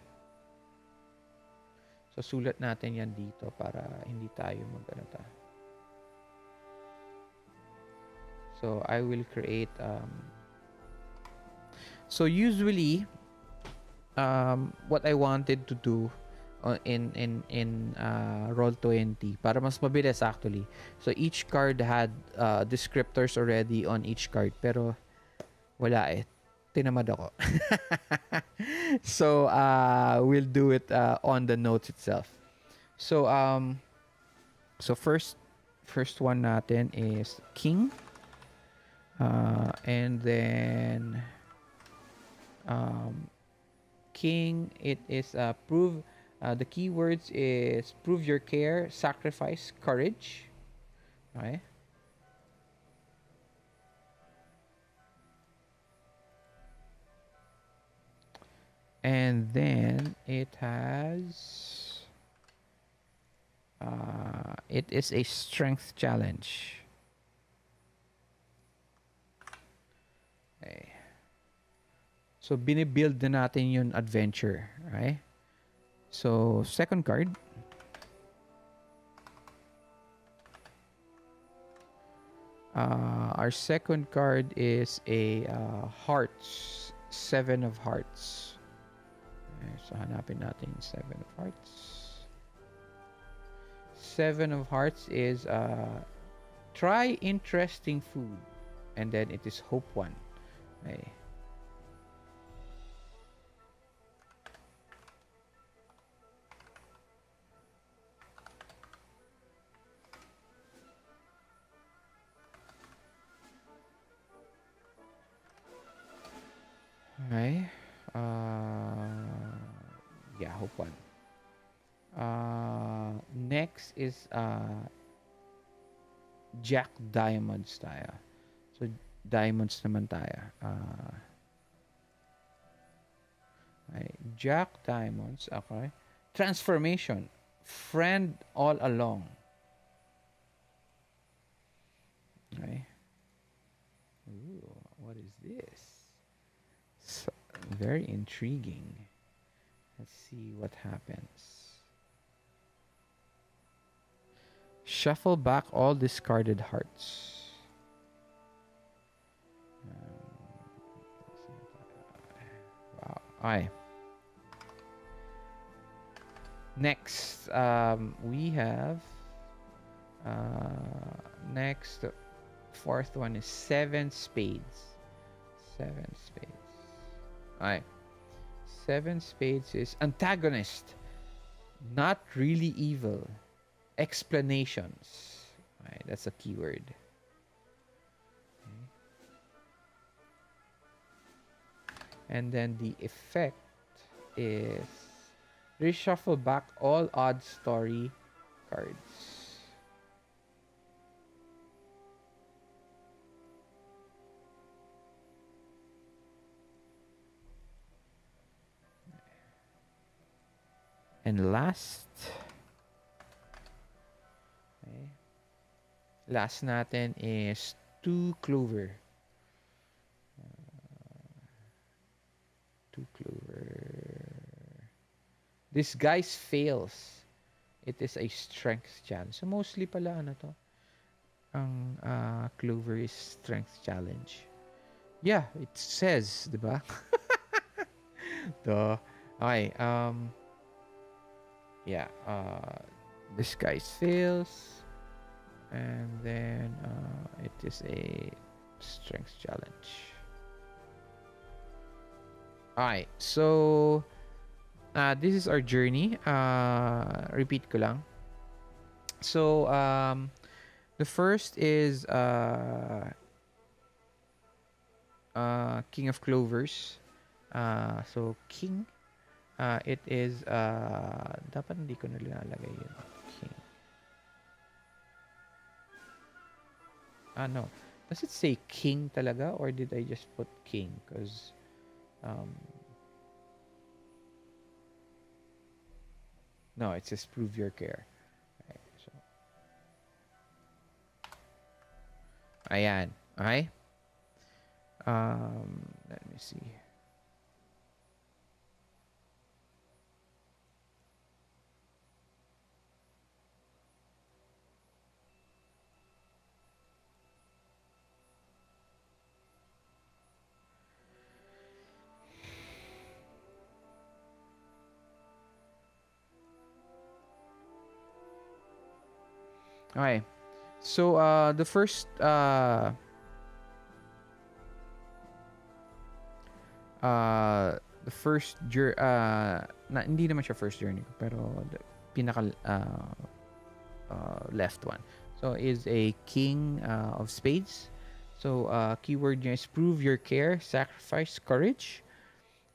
So sulat natin yan dito para hindi tayo magano. So I will create so usually what I wanted to do in Roll20 para mas mabilis actually. So each card had descriptors already on each card pero wala eh. Tinamad ako. So we'll do it on the notes itself. So so first one natin is King. And then King, it is prove. The keywords is prove your care, sacrifice, courage. Okay. And then it has. It is a strength challenge. Okay. So, binibuild na natin yung adventure. Right? So, second card. Our second card is a hearts. 7 of hearts. Okay, so, hanapin natin yung 7 of hearts. 7 of hearts is try interesting food. And then it is hope 1. Okay. Okay. Yeah, hope 1. Next is Jack Diamonds tayo. So, diamonds naman tayo. Okay. Jack Diamonds. Okay. Transformation. Friend all along. Okay. Ooh, what is this? So, very intriguing. Let's see what happens. Shuffle back all discarded hearts. Wow. Alright. Next, we have next fourth one is 7 spades. 7 spades. Alright. 7 spades is antagonist. Not really evil. Explanations. Alright, that's a keyword. Okay. And then the effect is reshuffle back all odd story cards. And last, okay, last natin is 2 clover. 2 clover. Disguise fails. It is a strength challenge. So mostly pala ano to? Ang clover is strength challenge. Yeah, it says, 'di ba? Okay, yeah, disguise fails. And then it is a strength challenge. Alright, so this is our journey. Repeat ko lang. So the first is King of Clovers. So King, it is dapat hindi ko nalalagay yun. King. No. Does it say King talaga or did I just put King? Because um, no, it says prove your care. Okay, so ayan. Okay? Let me see. Okay. So the first hindi naman siya first journey ko, pero the pinaka left one. So is a king of spades. So keyword niya is prove your care, sacrifice courage,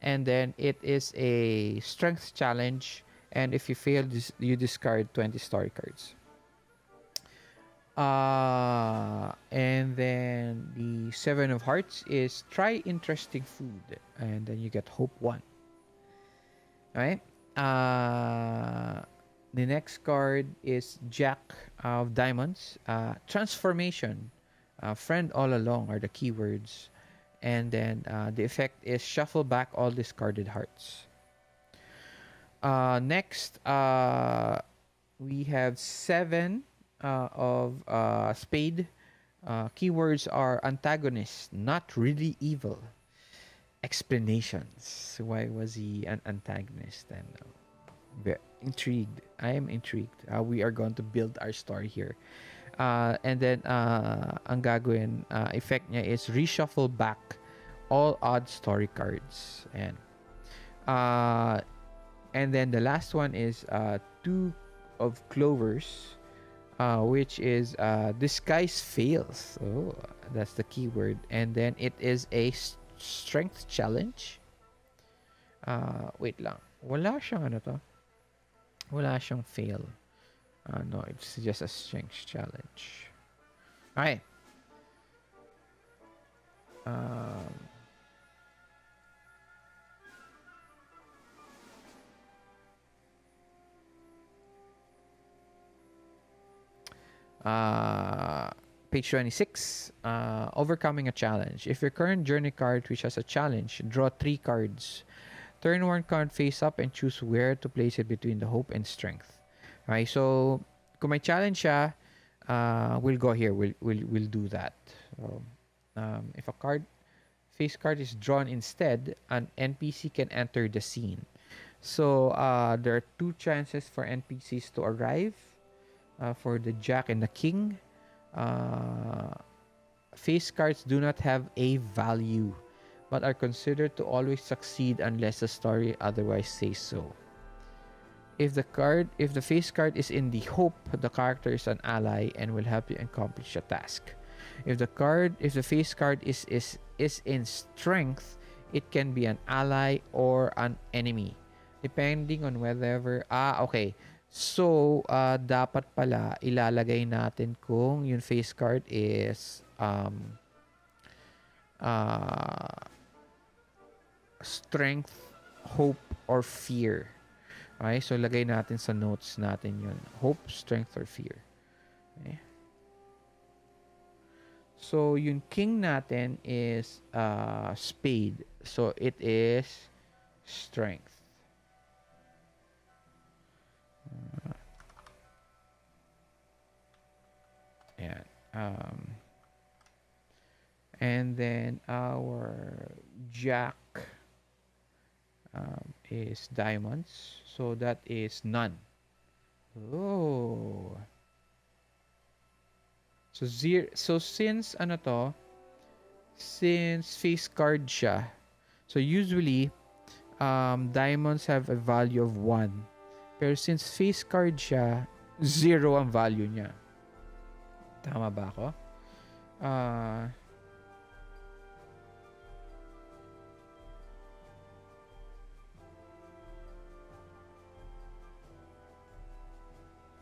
and then it is a strength challenge. And if you fail, you discard 20 story cards. And then the Seven of Hearts is try interesting food, and then you get Hope One. Right? The next card is Jack of Diamonds. Transformation, friend all along are the keywords, and then the effect is shuffle back all discarded hearts. Next, we have seven of spade. Keywords are antagonist, not really evil. Explanations. Why was he an antagonist? And intrigued. I am intrigued. We are going to build our story here. And then, ang gagawin, effect niya is reshuffle back all odd story cards. Uh, and then the last one is two of clovers, which is disguise fails. Oh, that's the keyword. And then it is a strength challenge. Wait lang. Wala siyang ano to. Wala siyang fail. No, it's just a strength challenge. Alright. Um, Page 26. Overcoming a challenge. If your current journey card which has a challenge, draw 3 cards. Turn one card face up and choose where to place it between the hope and strength. Okay, so kung may challenge siya, we'll go here. We'll do that. So, if a face card is drawn instead, an NPC can enter the scene. So there are 2 chances for NPCs to arrive. For the Jack and the King, face cards do not have a value, but are considered to always succeed unless the story otherwise says so. If the face card is in the hope, the character is an ally and will help you accomplish a task. If the face card is in strength, it can be an ally or an enemy, depending on whether okay. So dapat pala ilalagay natin kung yung face card is strength, hope, or fear. Okay, so lagay natin sa notes natin yun. Hope, strength, or fear. Okay. So, yung king natin is spade. So, it is strength. Ayan. And then, our jack is diamonds. So, that is none. Oh. So since ano to, since face card siya, so usually diamonds have a value of 1. Pero since face card siya, 0 ang value niya. Tama ba ako? Uh,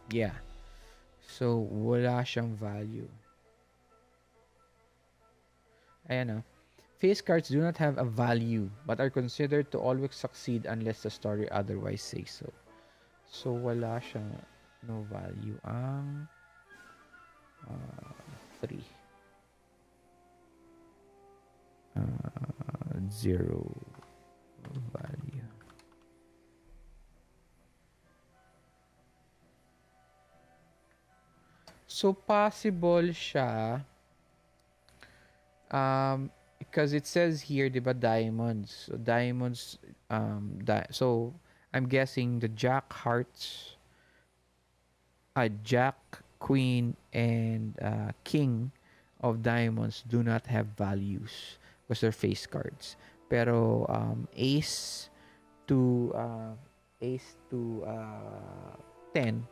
yeah. So, wala siyang value. Ayan o. Face cards do not have a value but are considered to always succeed unless the story otherwise says so. So, wala siyang no value ang 3. 0 value. So, possible siya because it says here, di ba, diamonds. So, diamonds, so, I'm guessing the Jack Hearts, Jack, Queen, and King of Diamonds do not have values because they're face cards. Pero Ace to 10,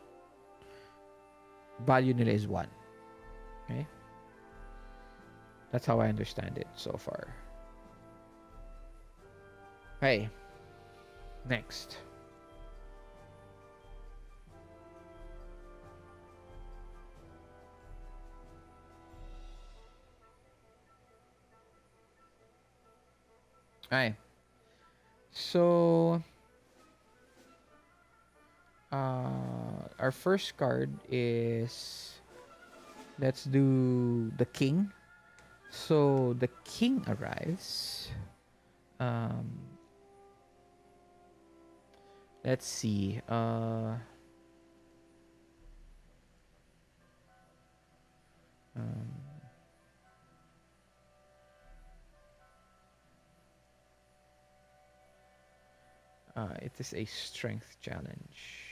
value nila is 1. Okay? That's how I understand it so far. Okay. Next. Okay. So, our first card is, let's do the King. So, the King arrives. Let's see. It is a strength challenge.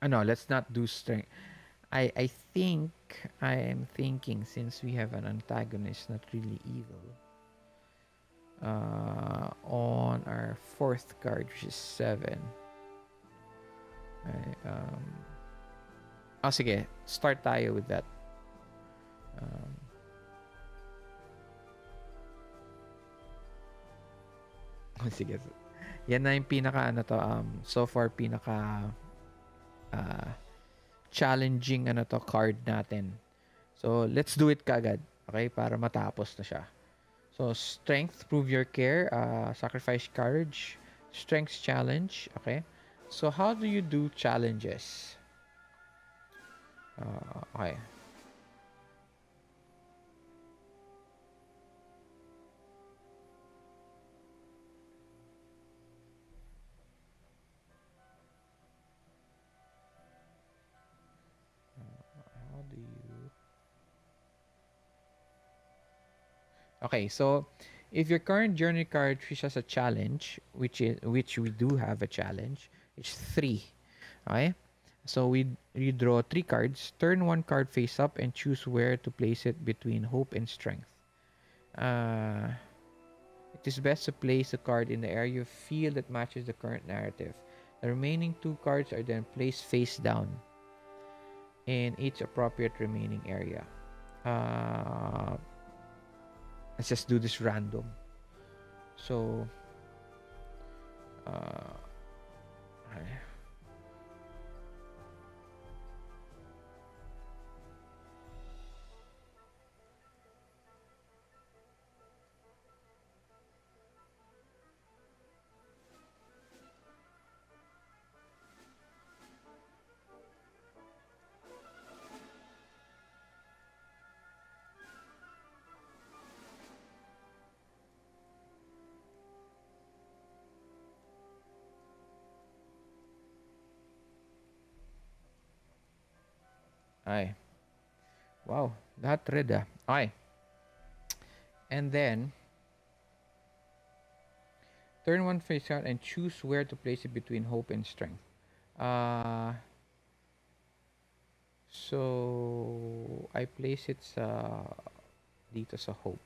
No, let's not do strength. I think I am thinking, since we have an antagonist not really evil, on our fourth card, which is 7. Sige, start tayo with that. Sige. Yan na yung pinaka so far pinaka challenging card natin. So, let's do it kagad. Okay? Para matapos na siya. So, strength, prove your care. Sacrifice courage. Strength challenge. Okay? So, how do you do challenges? Okay. How do you... Okay, so if your current journey card has a challenge, which we do have a challenge, it's 3. Okay? So we redraw 3 cards, turn 1 card face up, and choose where to place it between hope and strength. It is best to place the card in the area you feel that matches the current narrative. The remaining 2 cards are then placed face down in each appropriate remaining area. Let's just do this random. So, ay. Wow, lahat red ah. Okay. And then, Turn one face out and choose where to place it between hope and strength. Uh, so I place it dito sa hope.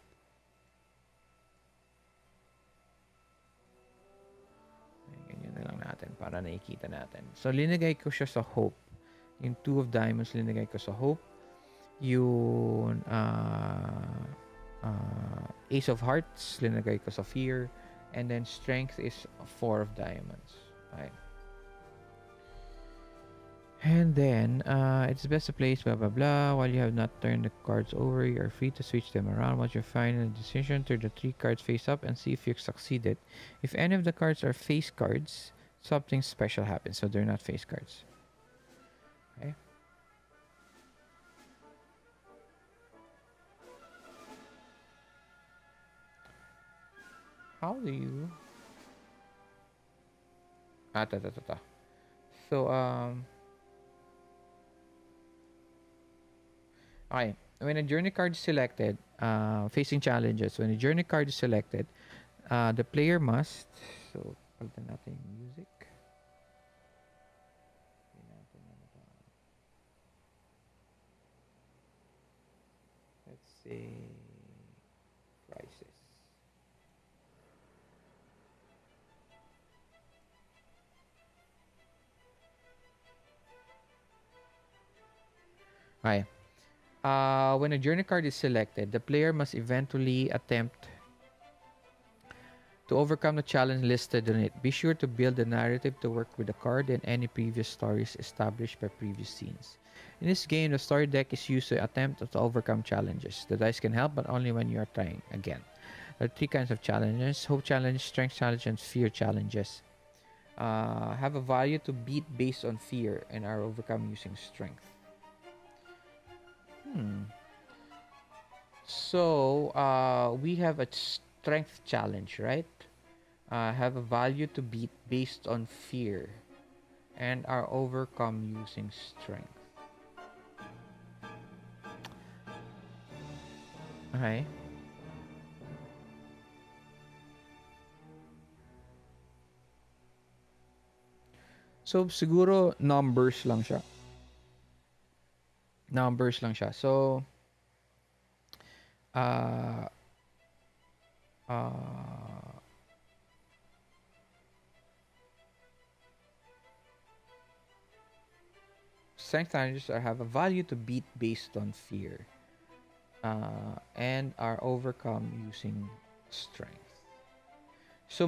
Ganyan na lang natin para nakikita natin. So linagay ko siya sa hope. Yung two of diamonds linagay ko sa hope. Yung ace of hearts linagay ko sa fear. And then strength is four of diamonds. Okay. And then, it's best to place blah blah blah. While you have not turned the cards over, you are free to switch them around. Once you final decision, turn the three cards face up and see if you succeeded. If any of the cards are face cards, something special happens. So they're not face cards. Okay. How do you? Ta. So okay. When a journey card is selected, facing challenges. When a journey card is selected, the player must. So palitan natin yung music. Let's say crisis. Okay. When a journey card is selected, the player must eventually attempt to overcome the challenge listed on it. Be sure to build the narrative to work with the card and any previous stories established by previous scenes. In this game, the story deck is used to attempt to overcome challenges. The dice can help, but only when you are trying again. There are three kinds of challenges: hope challenge, strength challenge, and fear challenges. Have a value to beat based on fear and are overcome using strength. So, we have a strength challenge, right? Have a value to beat based on fear and are overcome using strength. Okay. So, siguro numbers lang siya. Numbers lang siya. So, uh, uh, strength challenges have a value to beat based on fear and are overcome using strength. So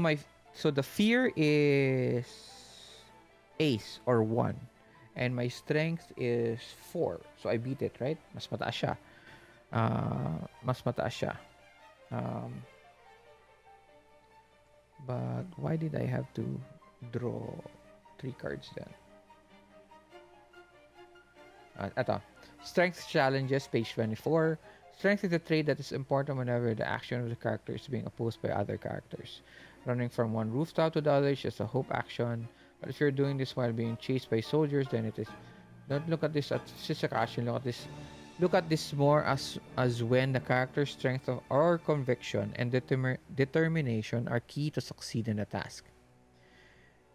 so the fear is ace or 1 and my strength is 4. So I beat it, right? Mas mataas siya. Mas mataas siya. But why did I have to draw 3 cards then? Ito. Strength challenges, page 24. Strength is a trait that is important whenever the action of the character is being opposed by other characters. Running from one rooftop to the other is just a hope action. But if you're doing this while being chased by soldiers, then it is. Don't look at this as physical action. Look at this more as when the character's strength or conviction and determination are key to succeed in a task.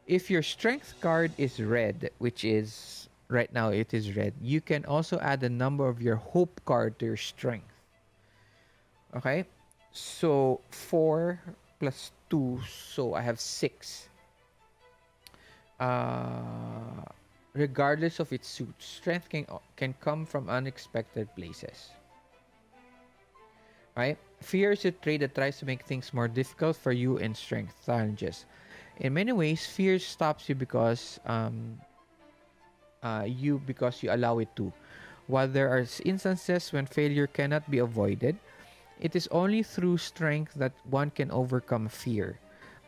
If your strength card is red, which is right now it is red, you can also add the number of your hope card to your strength. Okay? So 4 plus 2, so I have 6. Regardless of its suit, strength can come from unexpected places. Right? Fear is a trait that tries to make things more difficult for you in strength challenges. In many ways, fear stops you because you allow it to. While there are instances when failure cannot be avoided, it is only through strength that one can overcome fear.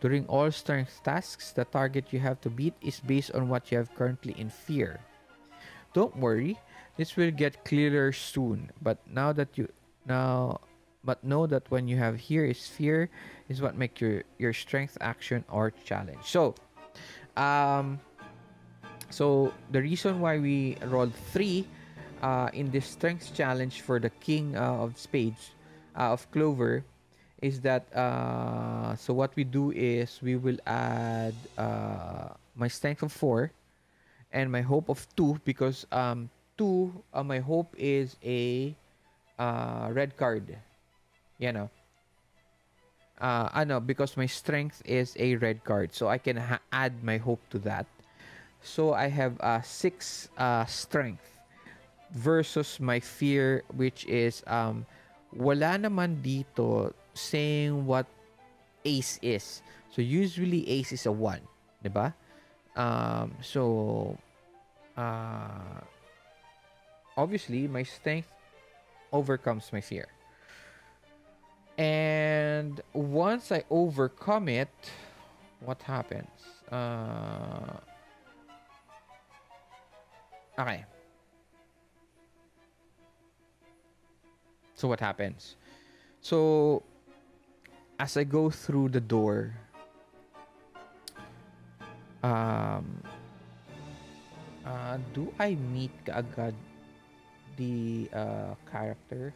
During all strength tasks, the target you have to beat is based on what you have currently in fear. Don't worry, this will get clearer soon. But know that when you have here is fear is what make your strength action or challenge. Um, so the reason why we rolled 3 in this strength challenge for the king of spades of clover is that so what we do is we will add my strength of 4 and my hope of 2 because 2 my hope is a red card. You know. I know because my strength is a red card, so I can add my hope to that. So I have 6 strength versus my fear, which is wala naman dito saying what ace is. So usually ace is a 1, 'di ba? So uh, obviously my strength overcomes my fear. And once I overcome it, what happens? Okay. So what happens? So as I go through the door, um, do I meet kaagad the character?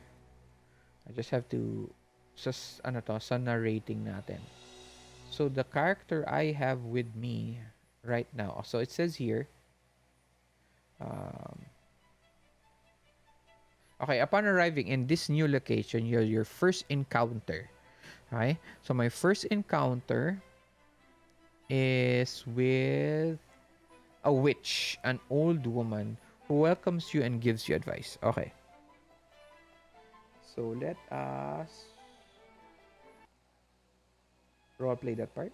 I just have to ano to, sa narrating natin. So the character I have with me right now. So it says here, um, okay, upon arriving in this new location, your first encounter. Okay? So my first encounter is with a witch, an old woman who welcomes you and gives you advice. Okay. So let us role play that part.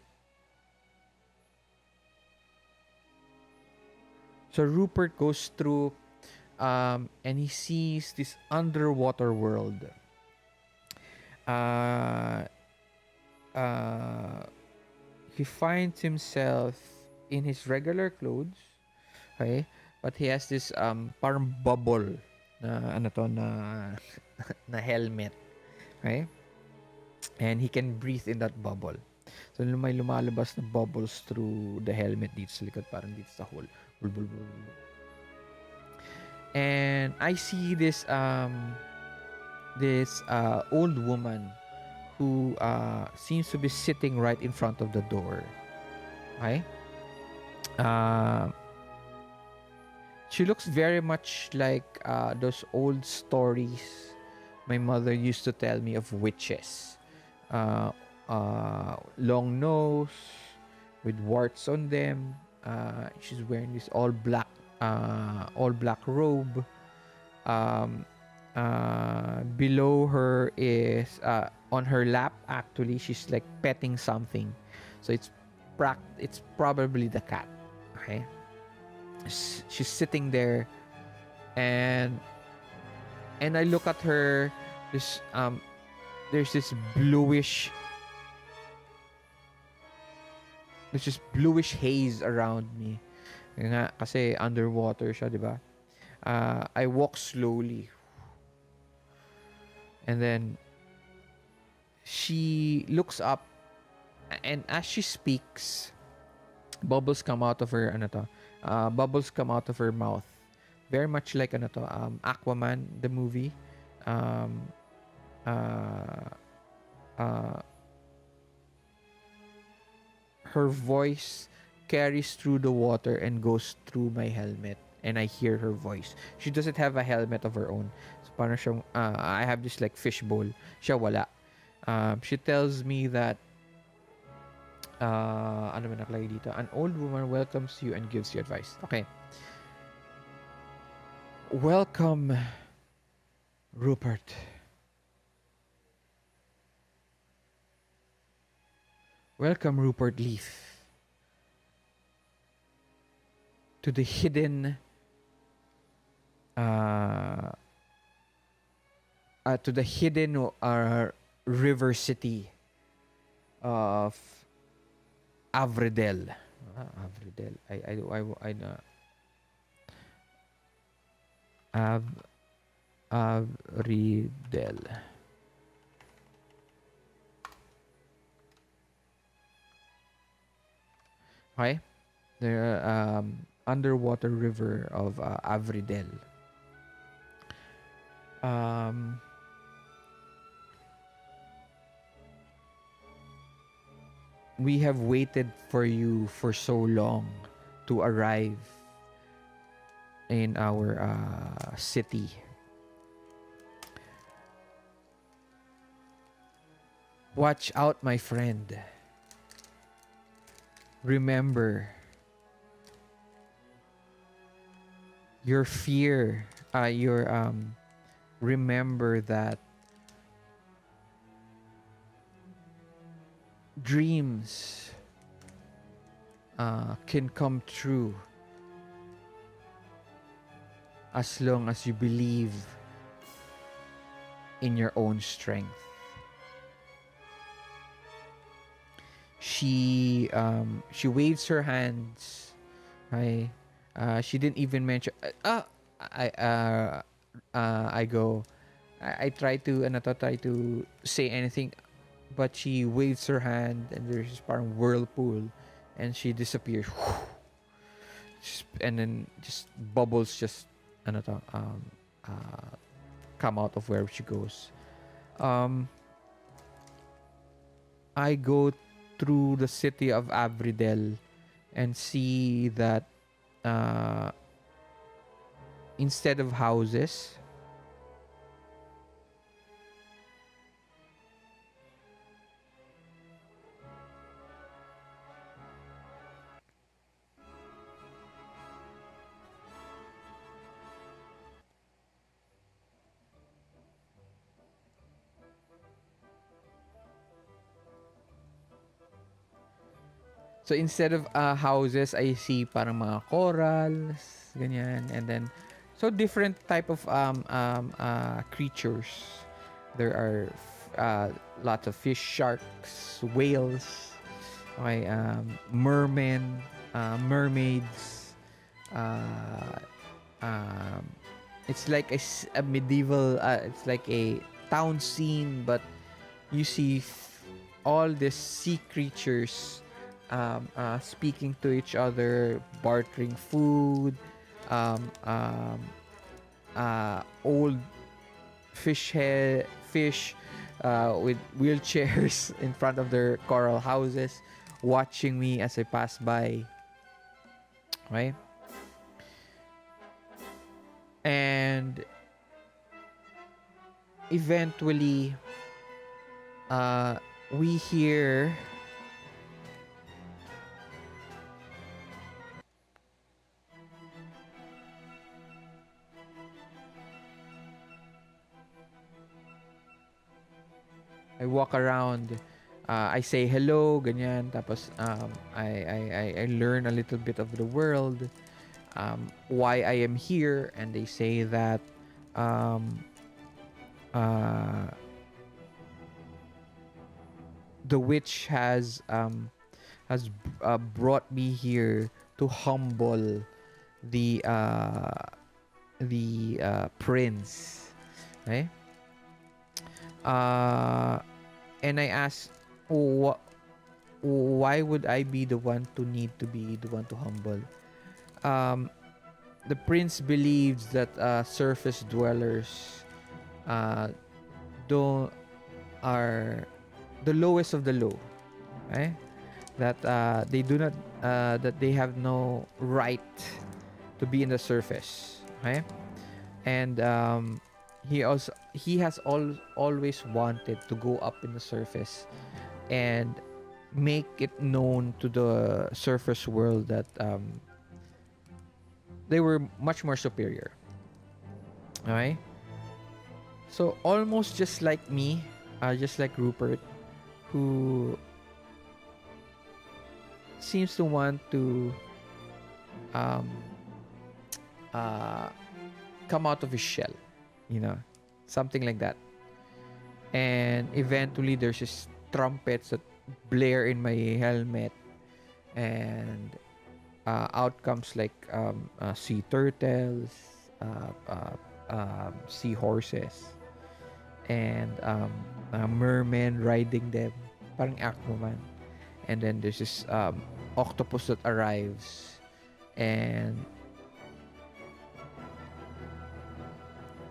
So Rupert goes through and he sees this underwater world. Uh, uh, he finds himself in his regular clothes, okay? But he has this parang bubble na ano to na na helmet, okay? And he can breathe in that bubble. So may lumalabas na bubbles through the helmet dito sa likod, parang dito sa hole. Bul, bul, bul, bul. And I see this old woman who seems to be sitting right in front of the door. Okay? Uh, she looks very much like those old stories my mother used to tell me of witches. Long nose with warts on them. She's wearing this all black robe. Um, Below her is on her lap. Actually, she's like petting something, so it's probably the cat. Okay, she's sitting there, and I look at her. This there's this bluish haze around me. Yun nga, kasi underwater siya, di ba? I walk slowly. And then she looks up, and as she speaks, bubbles come out of her bubbles come out of her mouth. Very much like Aquaman the movie. Um uh uh Her voice carries through the water and goes through my helmet, and I hear her voice. She doesn't have a helmet of her own. So parang siyang, I have this like fishbowl. Siya wala. She tells me that ano ba nakalagay dito? An old woman welcomes you and gives you advice. Okay. Welcome, Rupert. Welcome, Rupert Leaf, to the hidden river city of Avredel. Avredel. I know. Avredel. Okay? The underwater river of Avredel. Um, we have waited for you for so long to arrive in our city. Watch out, my friend. Remember, your fear, your remember that dreams can come true as long as you believe in your own strength. She waves her hands. Right? She didn't even mention. I I go. I try to try to say anything, but she waves her hand and there's this parang whirlpool, and she disappears. And then just bubbles just ano to, uh, come out of where she goes. Um, I go through the city of Abridel and see that uh, instead of houses, so instead of houses, I see parang mga corals, ganyan, and then so different type of creatures. There are lots of fish, sharks, whales, okay, mermaids. Uh, um, it's like a medieval. It's like a town scene, but you see all these sea creatures speaking to each other, bartering food, um, um, old fish with wheelchairs in front of their coral houses, watching me as I pass by. Right, and eventually, we hear I walk around, I say hello, ganyan. Tapos I learn a little bit of the world, why I am here, and they say that um, uh, the witch has brought me here to humble the prince, okay? Uh, and I asked, why would I be the one to need to be the one to humble? Um, the prince believes that surface dwellers uh, don't are the lowest of the low, eh? That they do not that they have no right to be in the surface, okay? And he has always wanted to go up in the surface and make it known to the surface world that they were much more superior. Okay? So almost just like me, just like Rupert, who seems to want to um, uh, come out of his shell, you know, something like that. And eventually, there's just trumpets that blare in my helmet, and out comes like sea turtles, sea horses, and mermen riding them, parang Aquaman. And then there's this octopus that arrives, and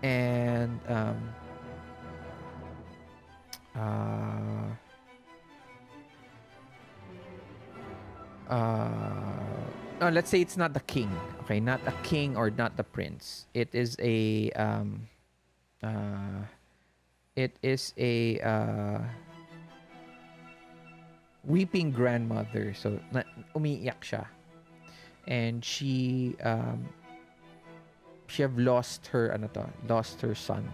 and uh, no, let's say it's not the king. Okay, not a king or not the prince. Uh, it is a weeping grandmother. So umiiyak siya, and she have lost her lost her son,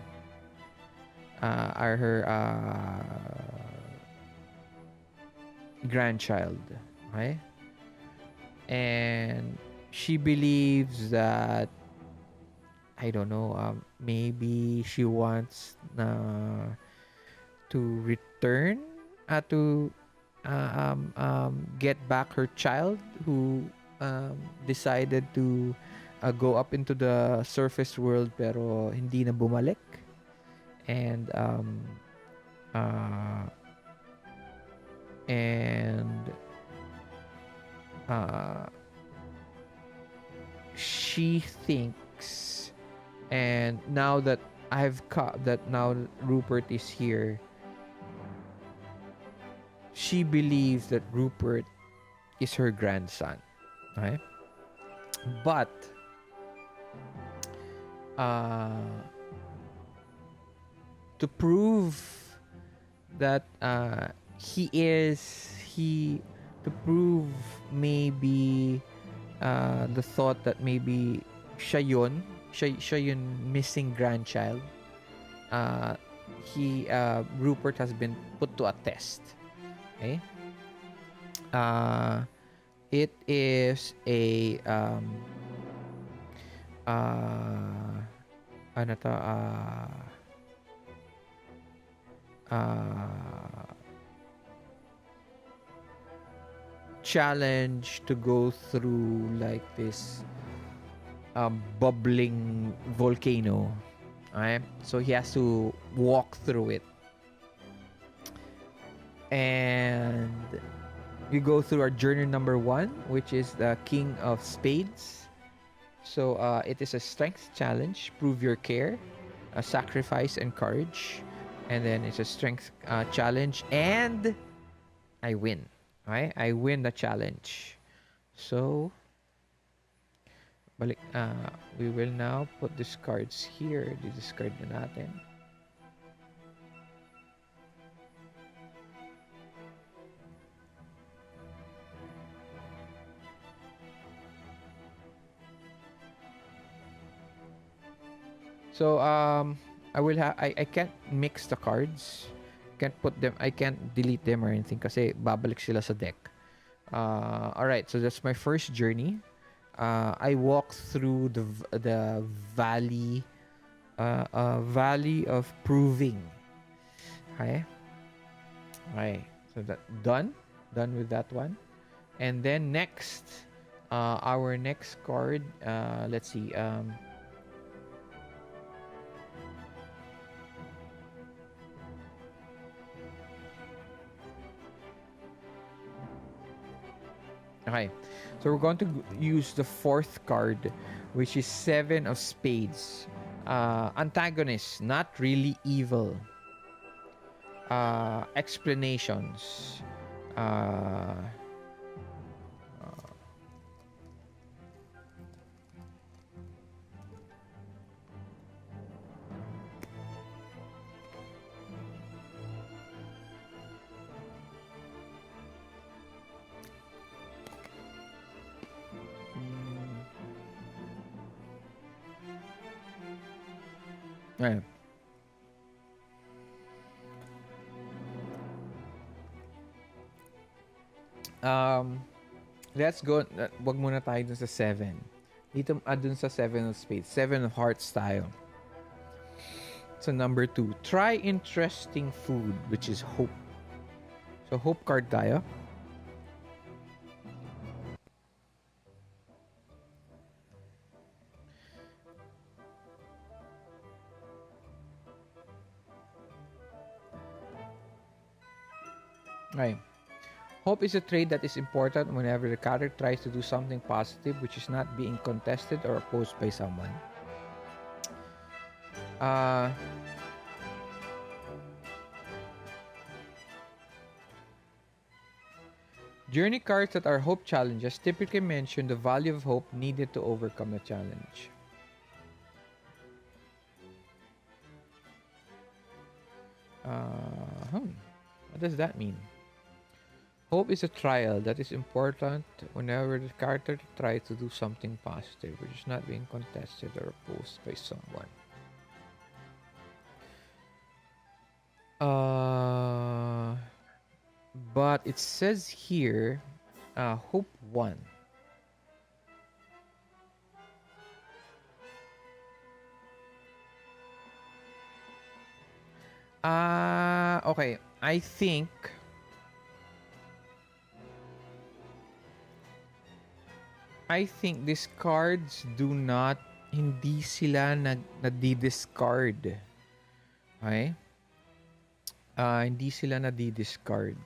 or her grandchild. Okay, and she believes that, I don't know, maybe she wants to return, to get back her child who decided to go up into the surface world pero hindi na bumalik. And uh, and uh, she thinks, and now that now Rupert is here, she believes that Rupert is her grandson. Okay? But to prove that to prove maybe the thought that maybe siya yun missing grandchild, Rupert has been put to a test. Okay? It is a ano to, challenge to go through like this bubbling volcano. Okay? So he has to walk through it. And we go through our journey number 1, which is the King of Spades. So it is a strength challenge. Prove your care, a sacrifice, and courage. And then it's a strength challenge, and I win. Okay? I win the challenge. So we will now put these cards here. Discard na natin. So I can't mix the cards. Can't put them, I can't delete them or anything kasi babalik sila sa deck. Alright, so that's my first journey. I walk through the valley valley of proving. Okay? Okay. So that done with that one. And then next, our next card, let's see, okay, so we're going to use the 4th card, which is 7 of Spades. Antagonist, not really evil. Explanations. Right. Let's go. Wag muna tayo dun sa 7. Dito, dun sa 7 of Spades. 7 of Hearts tayo. So, number 2. Try interesting food, which is hope. So, hope card tayo. Okay. Hope is a trait that is important whenever the character tries to do something positive which is not being contested or opposed by someone. Journey cards that are hope challenges typically mention the value of hope needed to overcome the challenge. What does that mean? Hope is a trial that is important whenever the character tries to do something positive, which is not being contested or opposed by someone. Uh, but it says here, Hope won. Okay. I think these cards do not hindi sila nadi-discard. Okay? Hindi sila nadi-discard.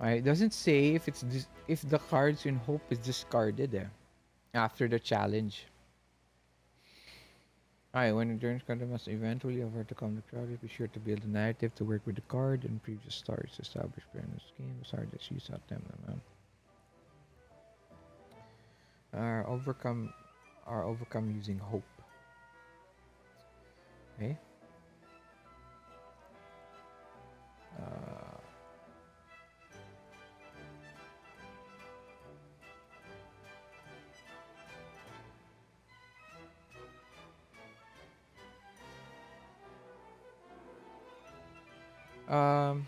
Uh, it doesn't say if if the cards in hope is discarded after the challenge. When the turns card must eventually overcome the crowd, be sure to build a narrative to work with the card and previous stories to establish fairness game. Sorry, let's use that them. Are overcome using hope. Okay. Uh, um.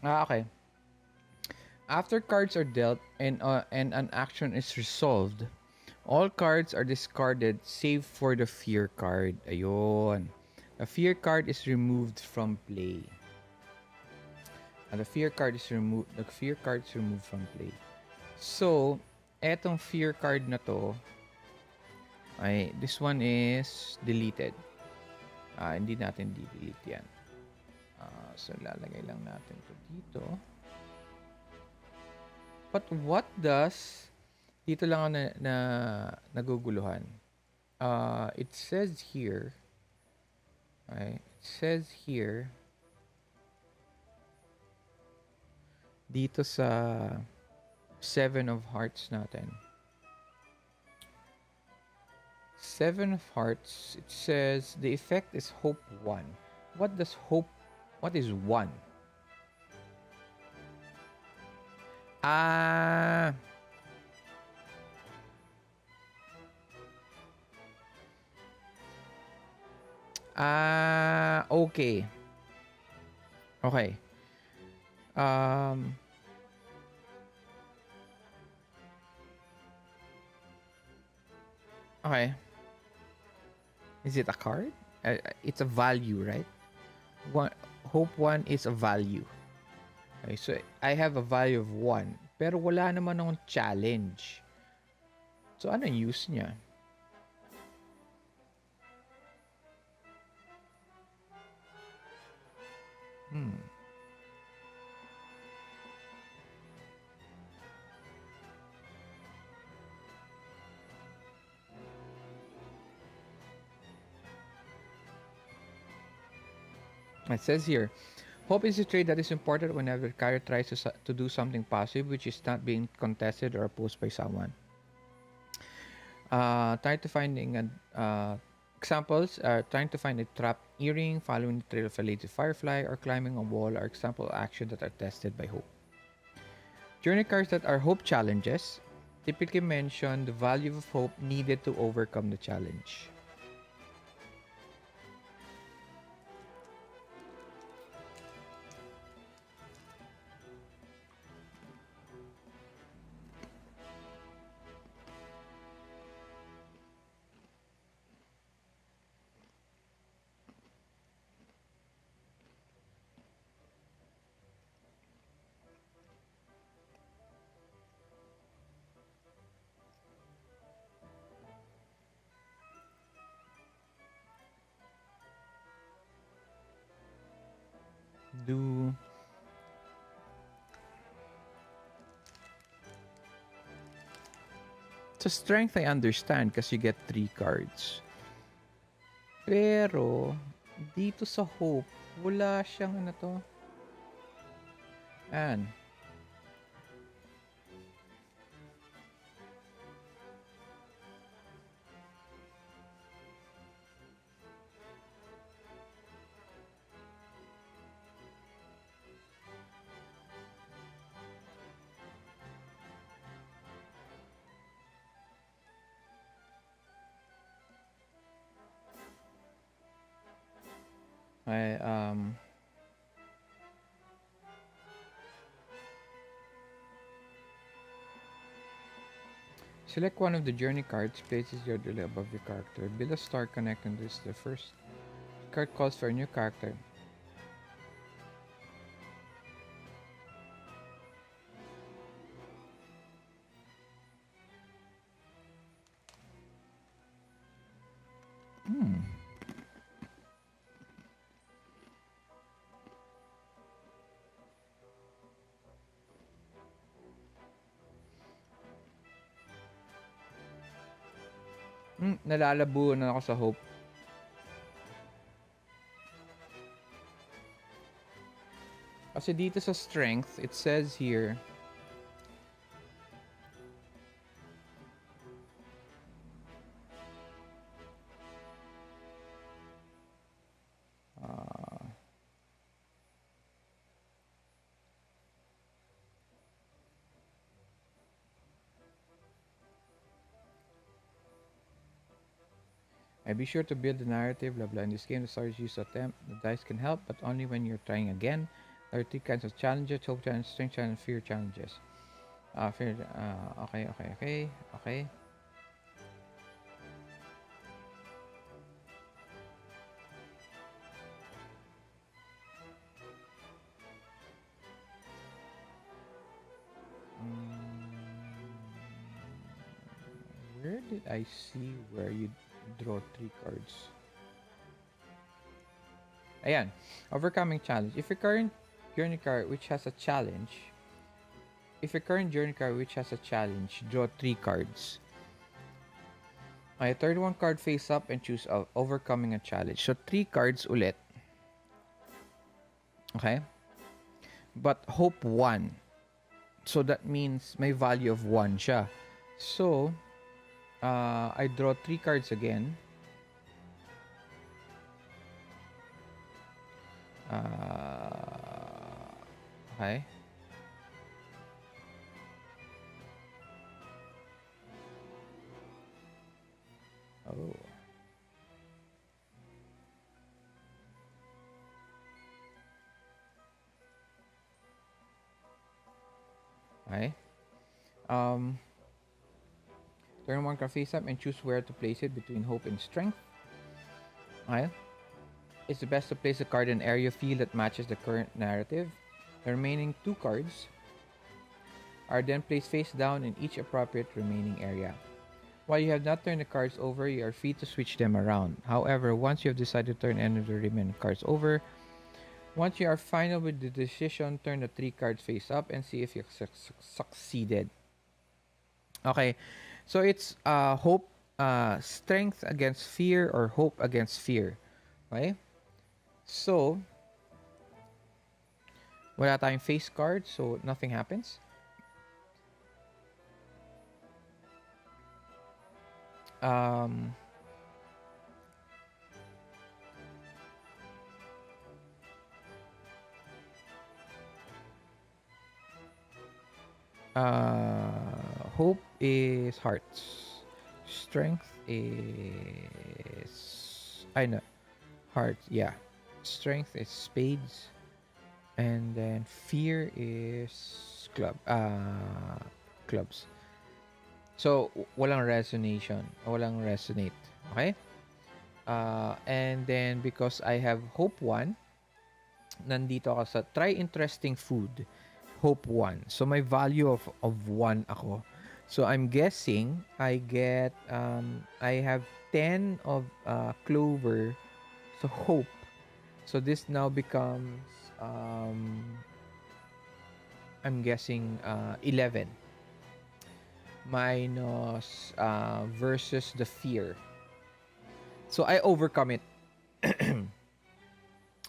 Okay. After cards are dealt and an action is resolved, all cards are discarded save for the fear card. Ayun. The fear card is removed from play. And the fear card is removed from play. So, etong fear card na to, this one is deleted. Hindi natin di-delete yan. So, lalagay lang natin to dito. But what does, dito lang ako naguguluhan. It says here, dito sa Seven of Hearts natin. Seven of Hearts, it says the effect is Hope 1. What is 1? Okay. Okay. Okay. Is it a card? It's a value, right? Hope 1 is a value. Okay, so I have a value of 1. Pero wala naman akong challenge. So, ano yung use niya? It says here, Hope is a trait that is important whenever the character tries to do something positive which is not being contested or opposed by someone. Trying to finding an examples are trying to find a trapped earring, following the trail of a lazy firefly, or climbing a wall are example of actions that are tested by hope. Journey cards that are hope challenges typically mention the value of hope needed to overcome the challenge. Do Sa strength I understand because you get 3 cards. Pero dito sa hope, wala siyang ano to. And I select one of the journey cards, places your delay above your character. Build a star connecting this to the first card calls for a new character. Hmm. Nalalabo na ako sa hope. Kasi dito sa strength, it says here, uh, I be sure to build the narrative, blah blah. In this game, the stars use attempt. The dice can help, but only when you're trying again. There are 3 kinds of challenges: hope challenge, strength challenge, fear challenges. Fear. Okay. Where did I see where you draw 3 cards? Ayan. Overcoming challenge. If your current journey card which has a challenge, draw 3 cards. Okay, third one card face up and choose overcoming a challenge. So 3 cards ulit. Okay? But hope 1. So that means may value of 1 siya. So, I draw 3 cards again. Okay. Oh. Okay. Turn 1 card face up and choose where to place it between hope and strength. Okay. It's best to place a card in an area field that matches the current narrative. The remaining 2 cards are then placed face down in each appropriate remaining area. While you have not turned the cards over, you are free to switch them around. However, once you have decided to turn any of the remaining cards over, once you are final with the decision, turn the 3 cards face up and see if you succeeded. Okay, so it's hope, strength against fear, or hope against fear. Okay, so Wala tayong face card, so nothing happens. Um, Hope is hearts. Strength is I know hearts. Yeah, strength is spades, and then fear is clubs. So walang resonation, walang resonate. Okay. And then because I have hope one, nandito ako sa try interesting food. Hope 1. So may value of 1 ako. So I'm guessing I have 10 of clover. So hope. So this now becomes I'm guessing 11 minus versus the fear. So I overcome it.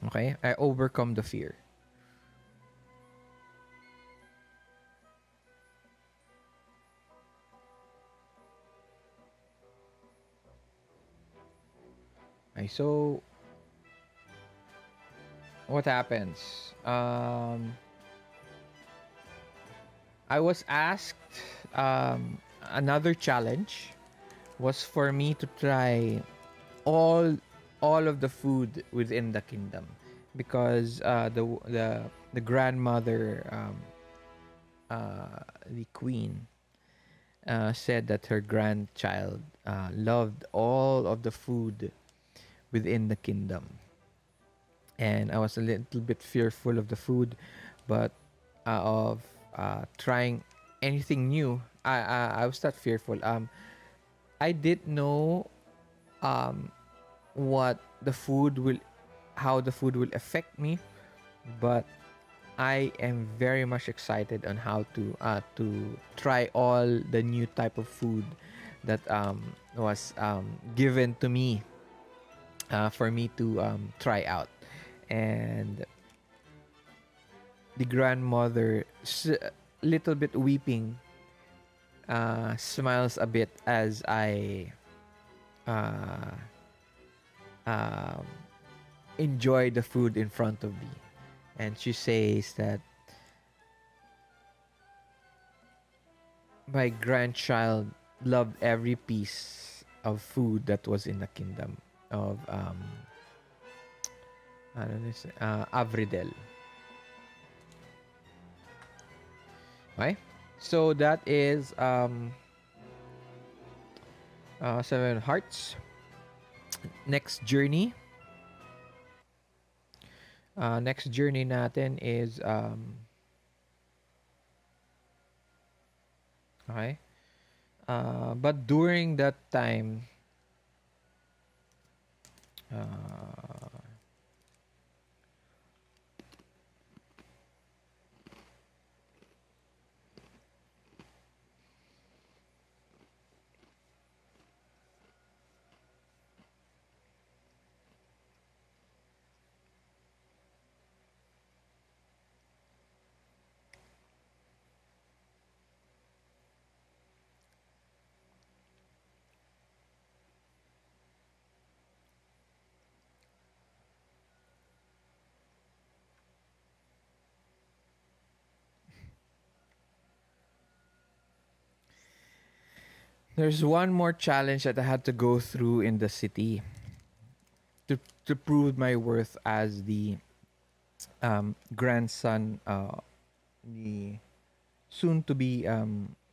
Okay? I overcome the fear. Okay, so what happens? I was asked another challenge was for me to try all all of the food within the kingdom because the grandmother the queen said that her grandchild loved all of the food within the kingdom, and I was a little bit fearful of the food, but of trying anything new. I was not fearful. I did know um, what the food will, how the food will affect me, but I am very much excited on how to try all the new type of food that was given to me for me to try out, and the grandmother, little bit weeping, smiles a bit as I uh, um, enjoy the food in front of me. And she says that my grandchild loved every piece of food that was in the kingdom of ano this, Avridel. Okay? So that is 7 hearts. Next journey. Next journey natin is okay. But during that time, uh, there's one more challenge that I had to go through in the city to to prove my worth as the grandson, the soon to be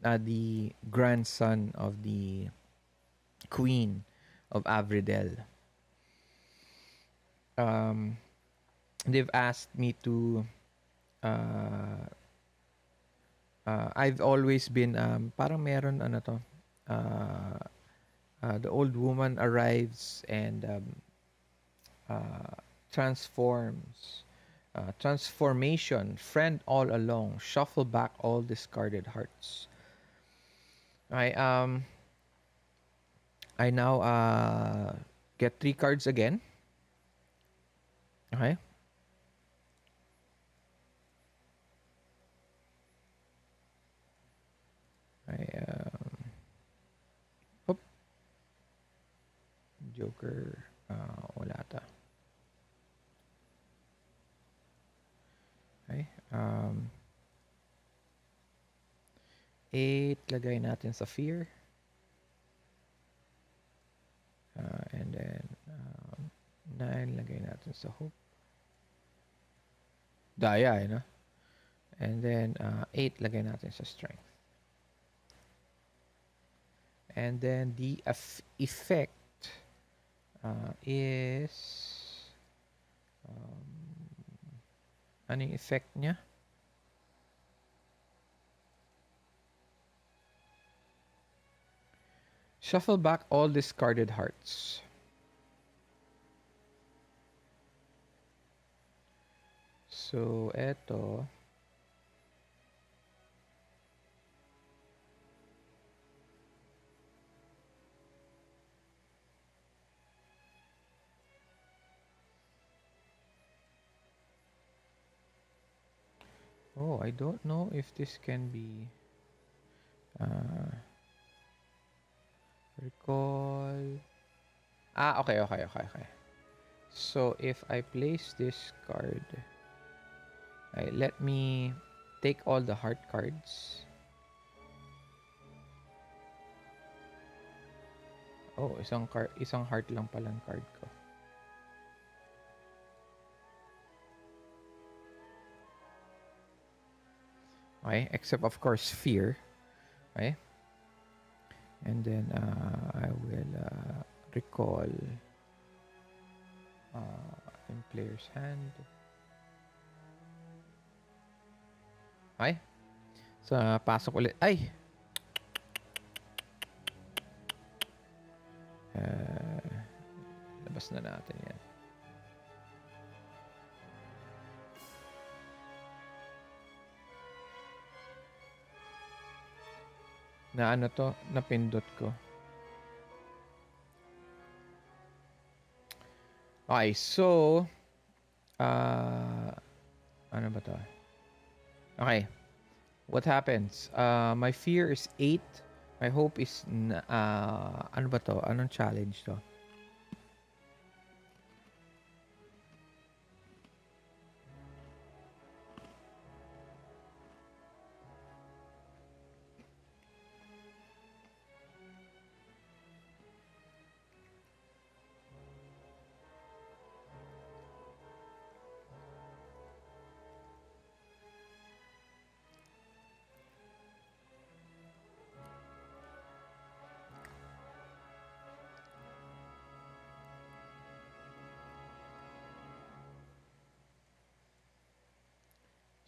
the grandson of the queen of Avridel. Um, they've asked me to. Uh, I've always been parang meron ano to. Uh, the old woman arrives and uh, transforms. Transformation, friend all along, shuffle back all discarded hearts. I I now get 3 cards again. Okay. Joker, wala ta. Okay. 8, lagay natin sa fear. And then 9, lagay natin sa hope. Daya, no? And then 8, lagay natin sa strength. And then the effect is ano yung effect niya? Shuffle back all discarded hearts. So, eto. Oh, I don't know if this can be recall. Okay. So if I place this card, let me take all the heart cards. Oh, isang heart lang palang card ko. Okay, except of course fear. Okay. And then I will recall in player's hand. Okay. So pasok ulit. Ay! Labas na natin yan. Na ano to? Napindot ko. Okay, so ano ba to? Okay. What happens? My fear is 8. My hope is ano ba to? Anong challenge to?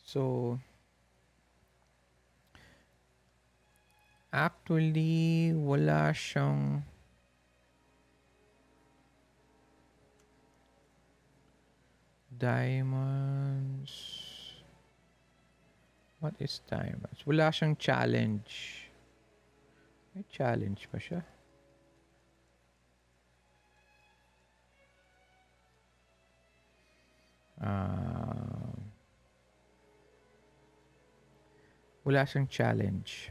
So, actually, wala siyang diamonds. What is diamonds? Wala siyang challenge. May challenge pa siya. Wala siyang challenge.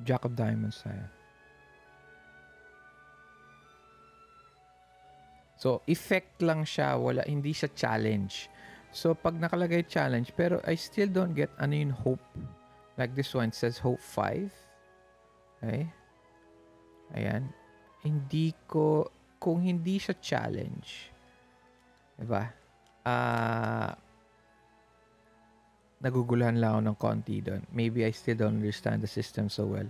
Jack of Diamonds tayo. So, effect lang siya. Hindi siya challenge. So, pag nakalagay challenge, pero I still don't get ano yung hope. Like this one, says hope 5. Okay? Ayan. Kung hindi siya challenge, diba? Naguguluhan lang ako ng konti doon. Maybe I still don't understand the system so well.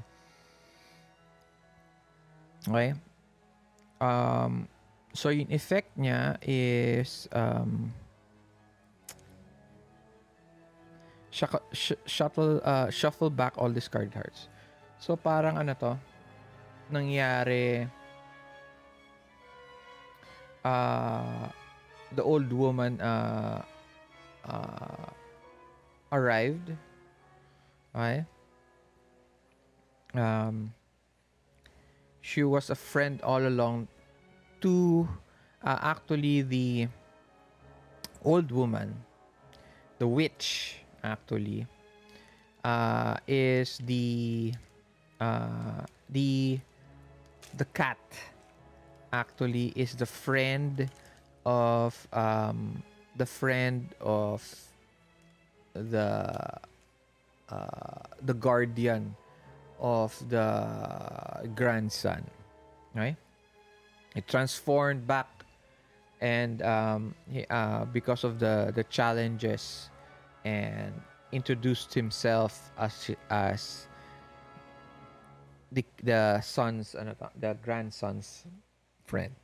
Okay? So, yung effect niya is shuffle back all discard hearts. So, parang ano to? Nangyari the old woman arrived. Okay? She was a friend all along to actually the old woman, the witch actually is uh, the the cat actually is of the friend of the the guardian of the grandson, right? It transformed back, and because of the challenges, and introduced himself as the son's the grandson's friend,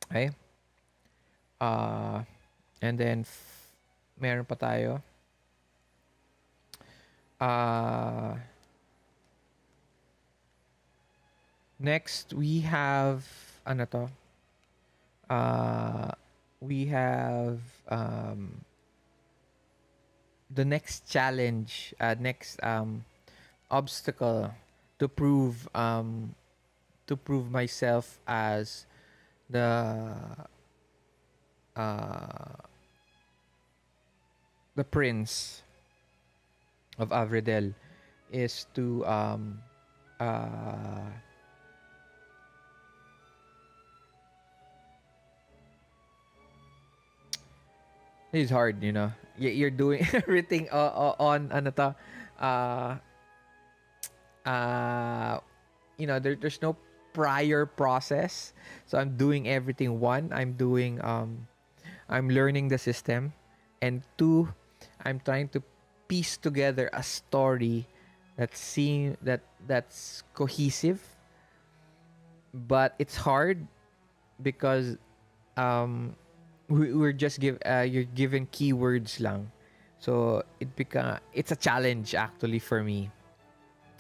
okay. uh and then meron pa tayo. uh Next we have ano to uh we have um the next challenge, next obstacle to prove myself as the uh the prince of Avredel, is to uh it's hard, you know. You're doing everything on ano to uh uh there's no prior process, so I'm doing everything. One, I'm learning the system, and two, I'm trying to piece together a story that's cohesive, but it's hard because we're just you're given keywords lang, so it's a challenge actually for me,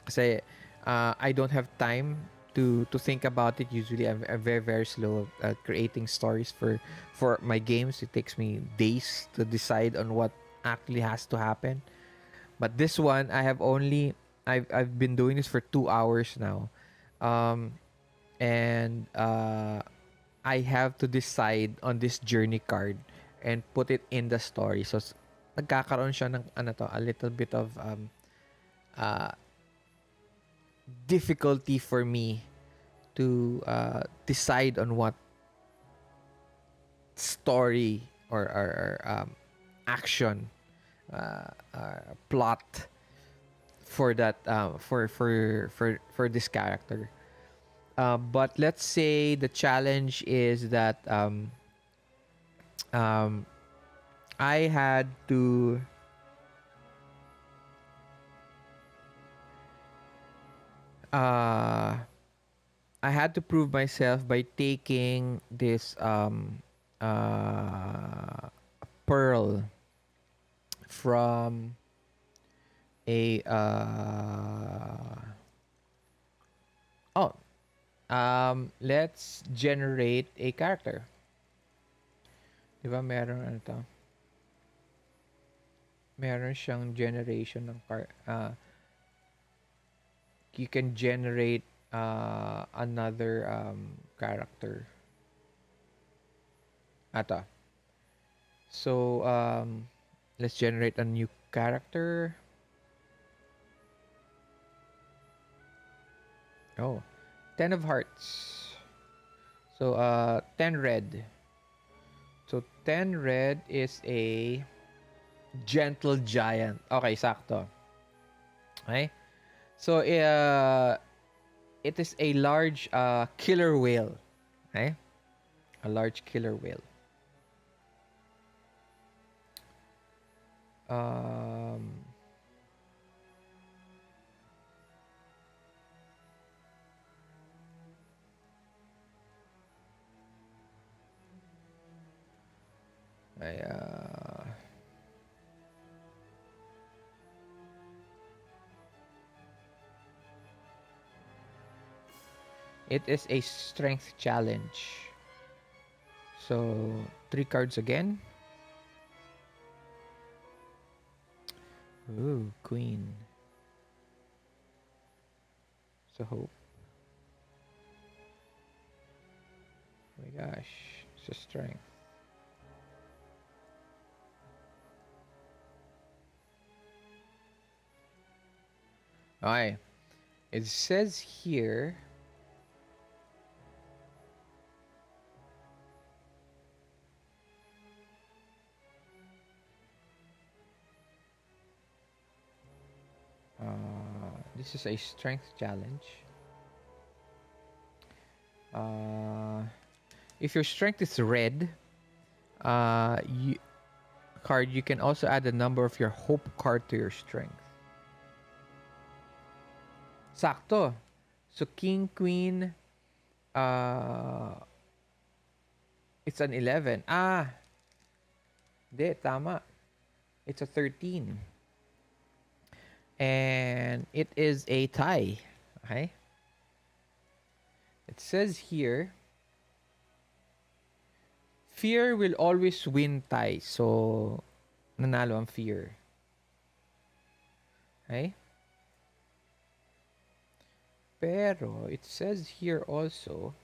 kasi I don't have time to think about it. Usually I'm very very slow at creating stories for my games. It takes me days to decide on what actually has to happen. But this one, I've been doing this for 2 hours now, um, and I have to decide on this journey card and put it in the story. So nagkakaroon siya ng ano to, a little bit of uh, difficulty for me to decide on what story or action, plot for that for this character. But let's say the challenge is that um, I had to uh, I had to prove myself by taking this pearl from a oh let's generate a character. Diba meron ano to? Meron siyang generation ng you can generate another character. Ata. So let's generate a new character. Oh, 10 of hearts. So 10 red. So 10 red is a gentle giant. Okay, sakto. Okay? So it is a large killer whale. Okay? A large killer whale. Um ay, it is a strength challenge. So 3 cards again. Ooh, queen. So hope. Oh my gosh. It's a strength. Okay. It says here. This is a strength challenge. Uh, if your strength is red, you card, you can also add the number of your hope card to your strength. Sakto. So king, queen, uh, it's an 11. Di, tama. It's a 13. And it is a tie. Okay? It says here, fear will always win ties. So, nanalo ang fear. Okay? Pero, it says here also,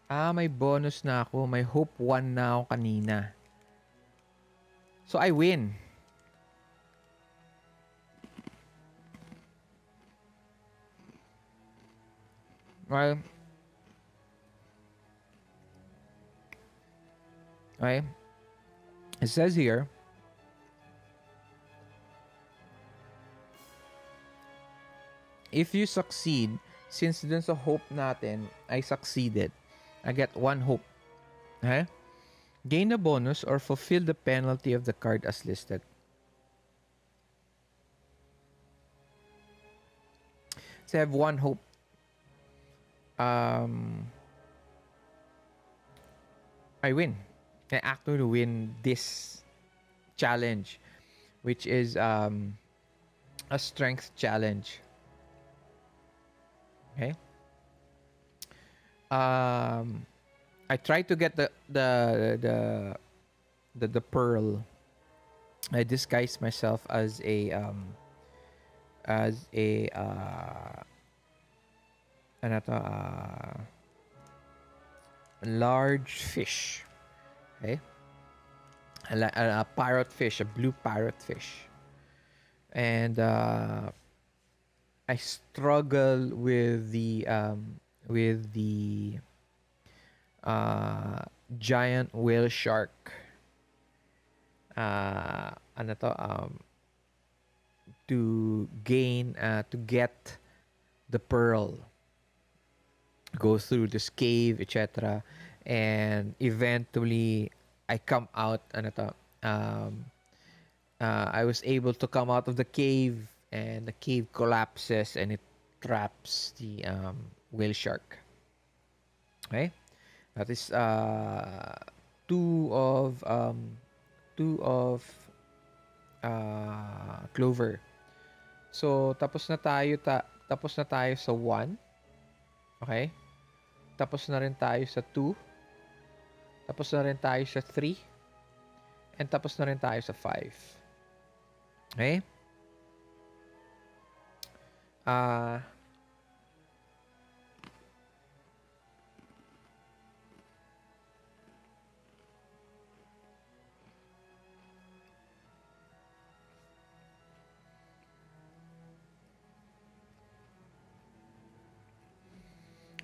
uh, may bonus na ako. May hope 1 na ako kanina. So, I win. Well, okay. It says here, if you succeed, since dun sa hope natin, I succeeded, I get 1 hope. Okay? Gain a bonus or fulfill the penalty of the card as listed. So I have 1 hope. I win. I actually win this challenge, which is a strength challenge. Okay. I tried to get the pearl. I disguised myself as a ano to, large fish. Okay. A parrot fish, a blue parrot fish. And I struggle with the giant whale shark. Ano to, to get the pearl. Go through this cave, etc. And eventually, I come out, I was able to come out of the cave, and the cave collapses, and it traps the whale shark. Okay? That is two of clover. So tapos na tayo sa 1. Okay? Tapos na rin tayo sa 2. Tapos na rin tayo sa 3. And tapos na rin tayo sa 5. Okay?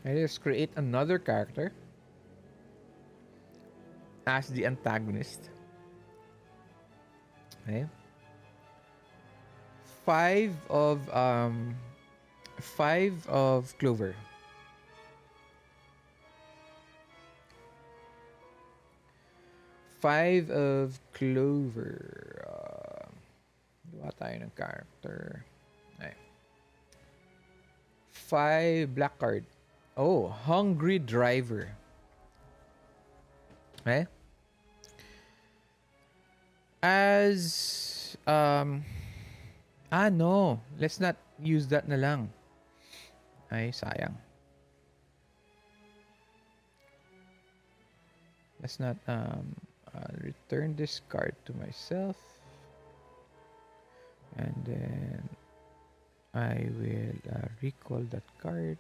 Let's create another character as the antagonist. Okay. 5 of clover. 5 of clover. Gawa tayo ng character. Okay. 5 black card. Oh, hungry driver. Okay. As Um, no. Let's not use that na lang. Ay, sayang. Let's not, I'll return this card to myself. And then I will recall that card.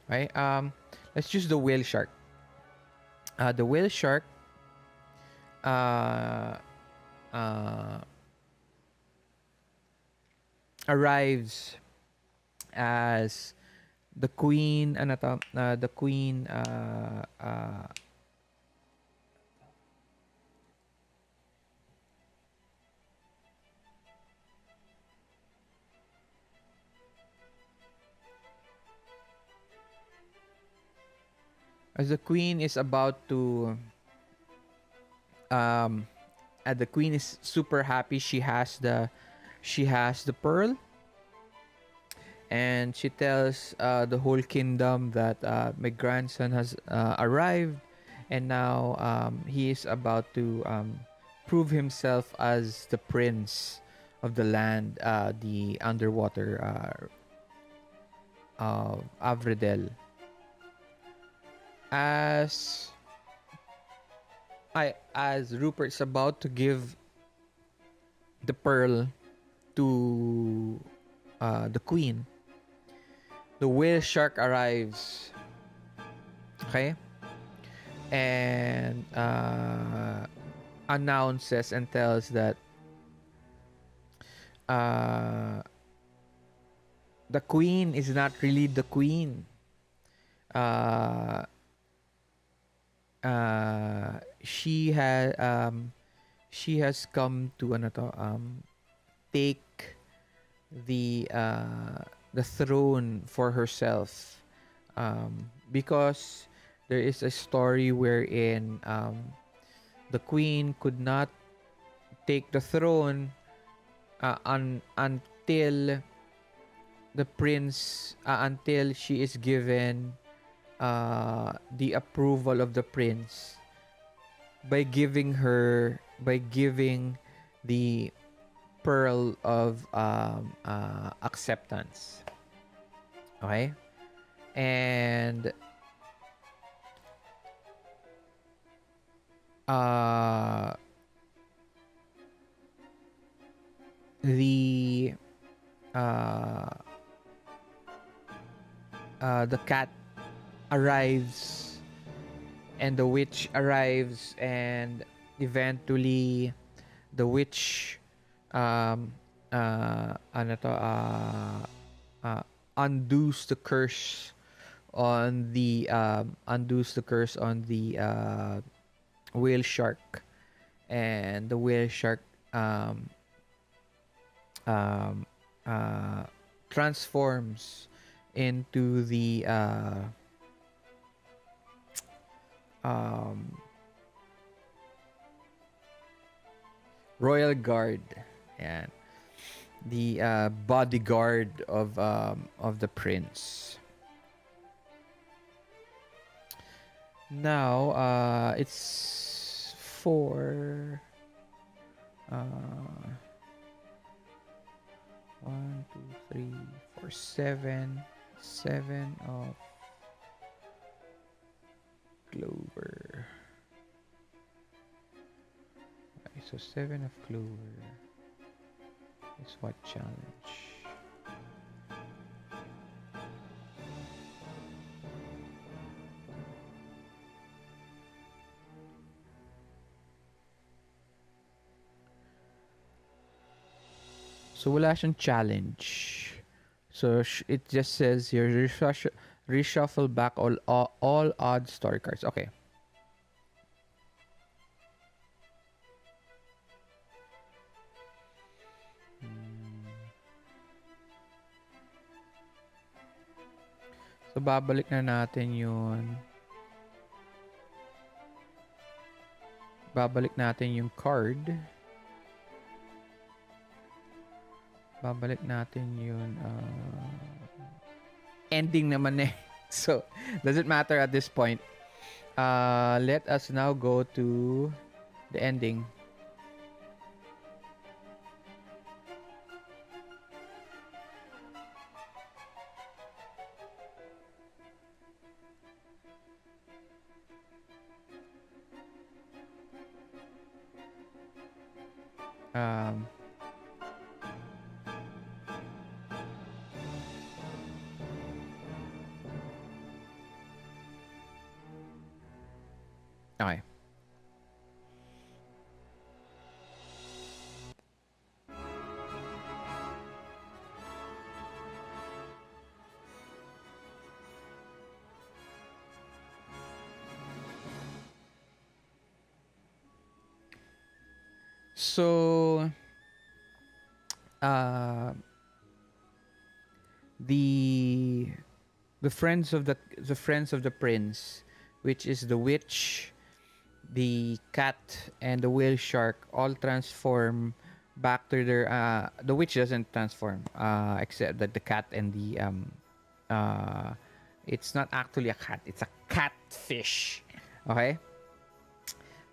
Okay, let's choose the whale shark. The whale shark uh, uh, arrives as the queen, ano to, the queen, as the queen is about to, um, the queen is super happy. She has the pearl, and she tells the whole kingdom that my grandson has arrived, and now he is about to prove himself as the prince of the land, the underwater of Avredel. As as Rupert's about to give the pearl to the queen, the whale shark arrives. Okay, and announces and tells that uh, the queen is not really the queen. Uh, she has come to ano to, take the throne for herself, because there is a story wherein the queen could not take the throne until the prince, until she is given the approval of the prince by giving the pearl of acceptance. Okay, and uh the uh the cat arrives, and the witch arrives, and eventually the witch um ano to, undoes the curse on the whale shark, and the whale shark um um uh transforms into the um royal guard, and the bodyguard of the prince. Now it's for uh 1 2 3 4 7 of clover. Okay, so 7 of clover is what challenge. So wala siyang challenge. So it just says here reshuffle back all odd story cards. Okay. So babalik na natin yun. Babalik natin yung card. Babalik natin yun. Ending naman eh. So, doesn't matter at this point. Let us now go to the ending. Um, okay. So, uh, the the friends of the prince, which is the witch, the cat, and the whale shark, all transform back to their. The witch doesn't transform, except that the cat and the uh, it's not actually a cat; it's a catfish. Okay,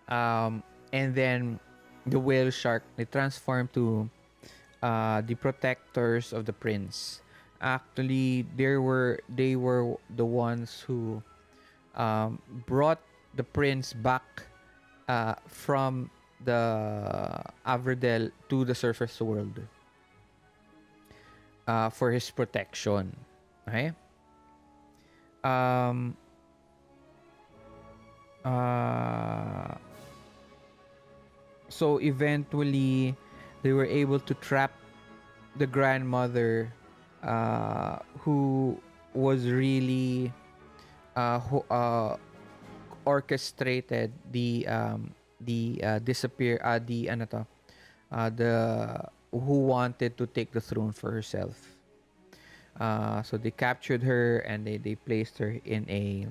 and then the whale shark, they transform to the protectors of the prince. Actually, they were the ones who brought the prince back from the Averdell to the surface world for his protection. Okay. Um, uh, so eventually, they were able to trap the grandmother, who was really who orchestrated the disappear the ano to the who wanted to take the throne for herself. So they captured her and they placed her in a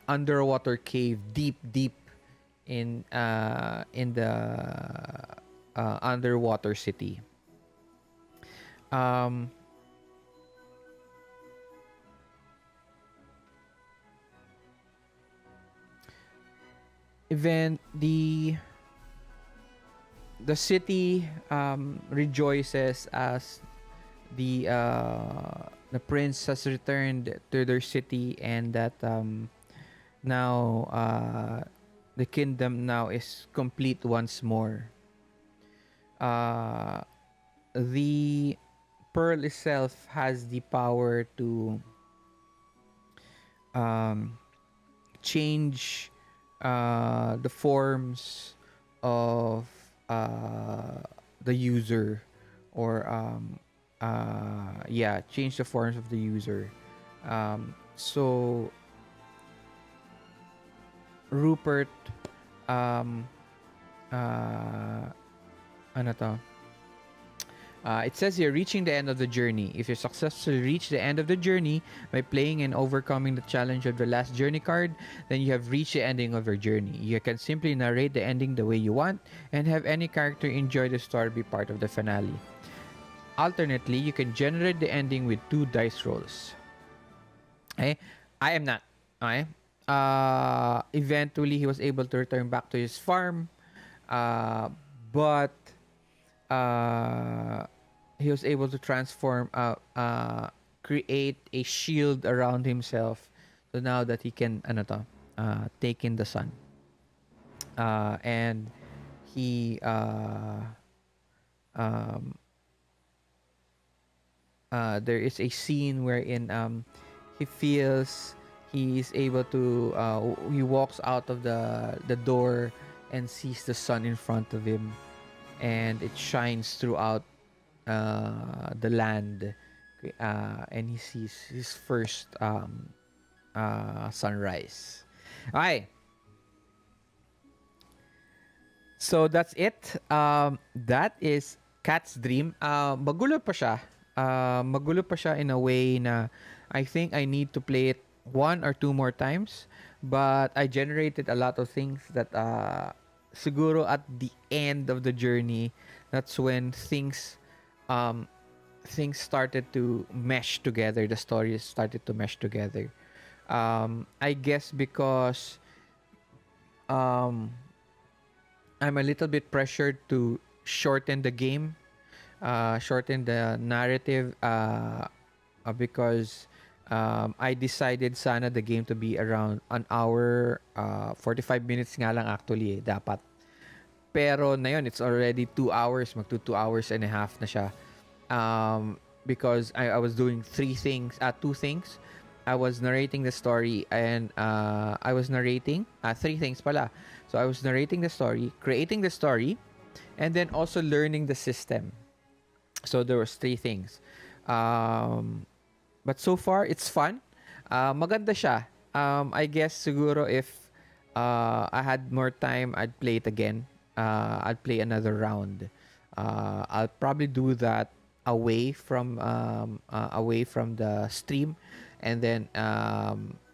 underwater cave deep in the underwater city. Um, event the city rejoices as the prince has returned to their city, and that now the kingdom now is complete once more. uh, the pearl itself has the power to um, change the forms of the user, or yeah, change the forms of the user. So Rupert, um, uh, ano to? It says here, reaching the end of the journey. If you successfully reach the end of the journey by playing and overcoming the challenge of the last journey card, then you have reached the ending of your journey. You can simply narrate the ending the way you want and have any character enjoy the story be part of the finale. Alternately, you can generate the ending with 2 dice rolls. Okay? I am not. Okay? Eventually, he was able to return back to his farm, but uh, he was able to create a shield around himself. So now that he can, ano to, take in the sun. And he, um, there is a scene wherein he feels he is able to, he walks out of the door and sees the sun in front of him, and it shines throughout the land, and he sees his first sunrise. Okay, so that's it. That is Cat's Dream. Magulo pa siya. Magulo pa siya in a way na I think I need to play it 1 or 2 more times. But I generated a lot of things that siguro at the end of the journey, that's when um, things started to mesh together. The stories started to mesh together. I guess because um, I'm a little bit pressured to shorten the game, shorten the narrative, because I decided sana the game to be around an hour, 45 minutes nga lang actually dapat. Pero na yun, it's already 2 hours, magto 2 hours and a half na siya. Because I was doing two things. I was narrating the story and I was narrating three things pala. So I was narrating the story, creating the story, and then also learning the system. So there was three things. But so far, it's fun. Maganda siya. I guess siguro if I had more time, I'd play it again. I'd play another round. I'll probably do that away from the stream, and then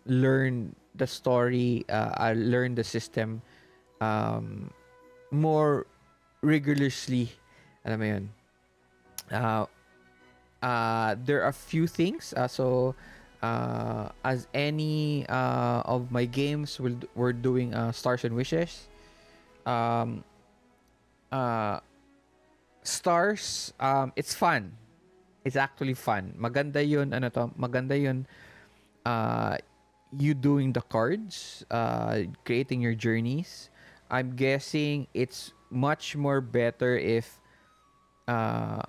learn the story. I learn the system um, more rigorously. Alam mo yun. Uh, there are few things. As any of my games were doing Stars and Wishes. Um, uh, Stars, it's fun. It's actually fun. Maganda yun, maganda yun, uh, you doing the cards, creating your journeys. I'm guessing it's much more better uh,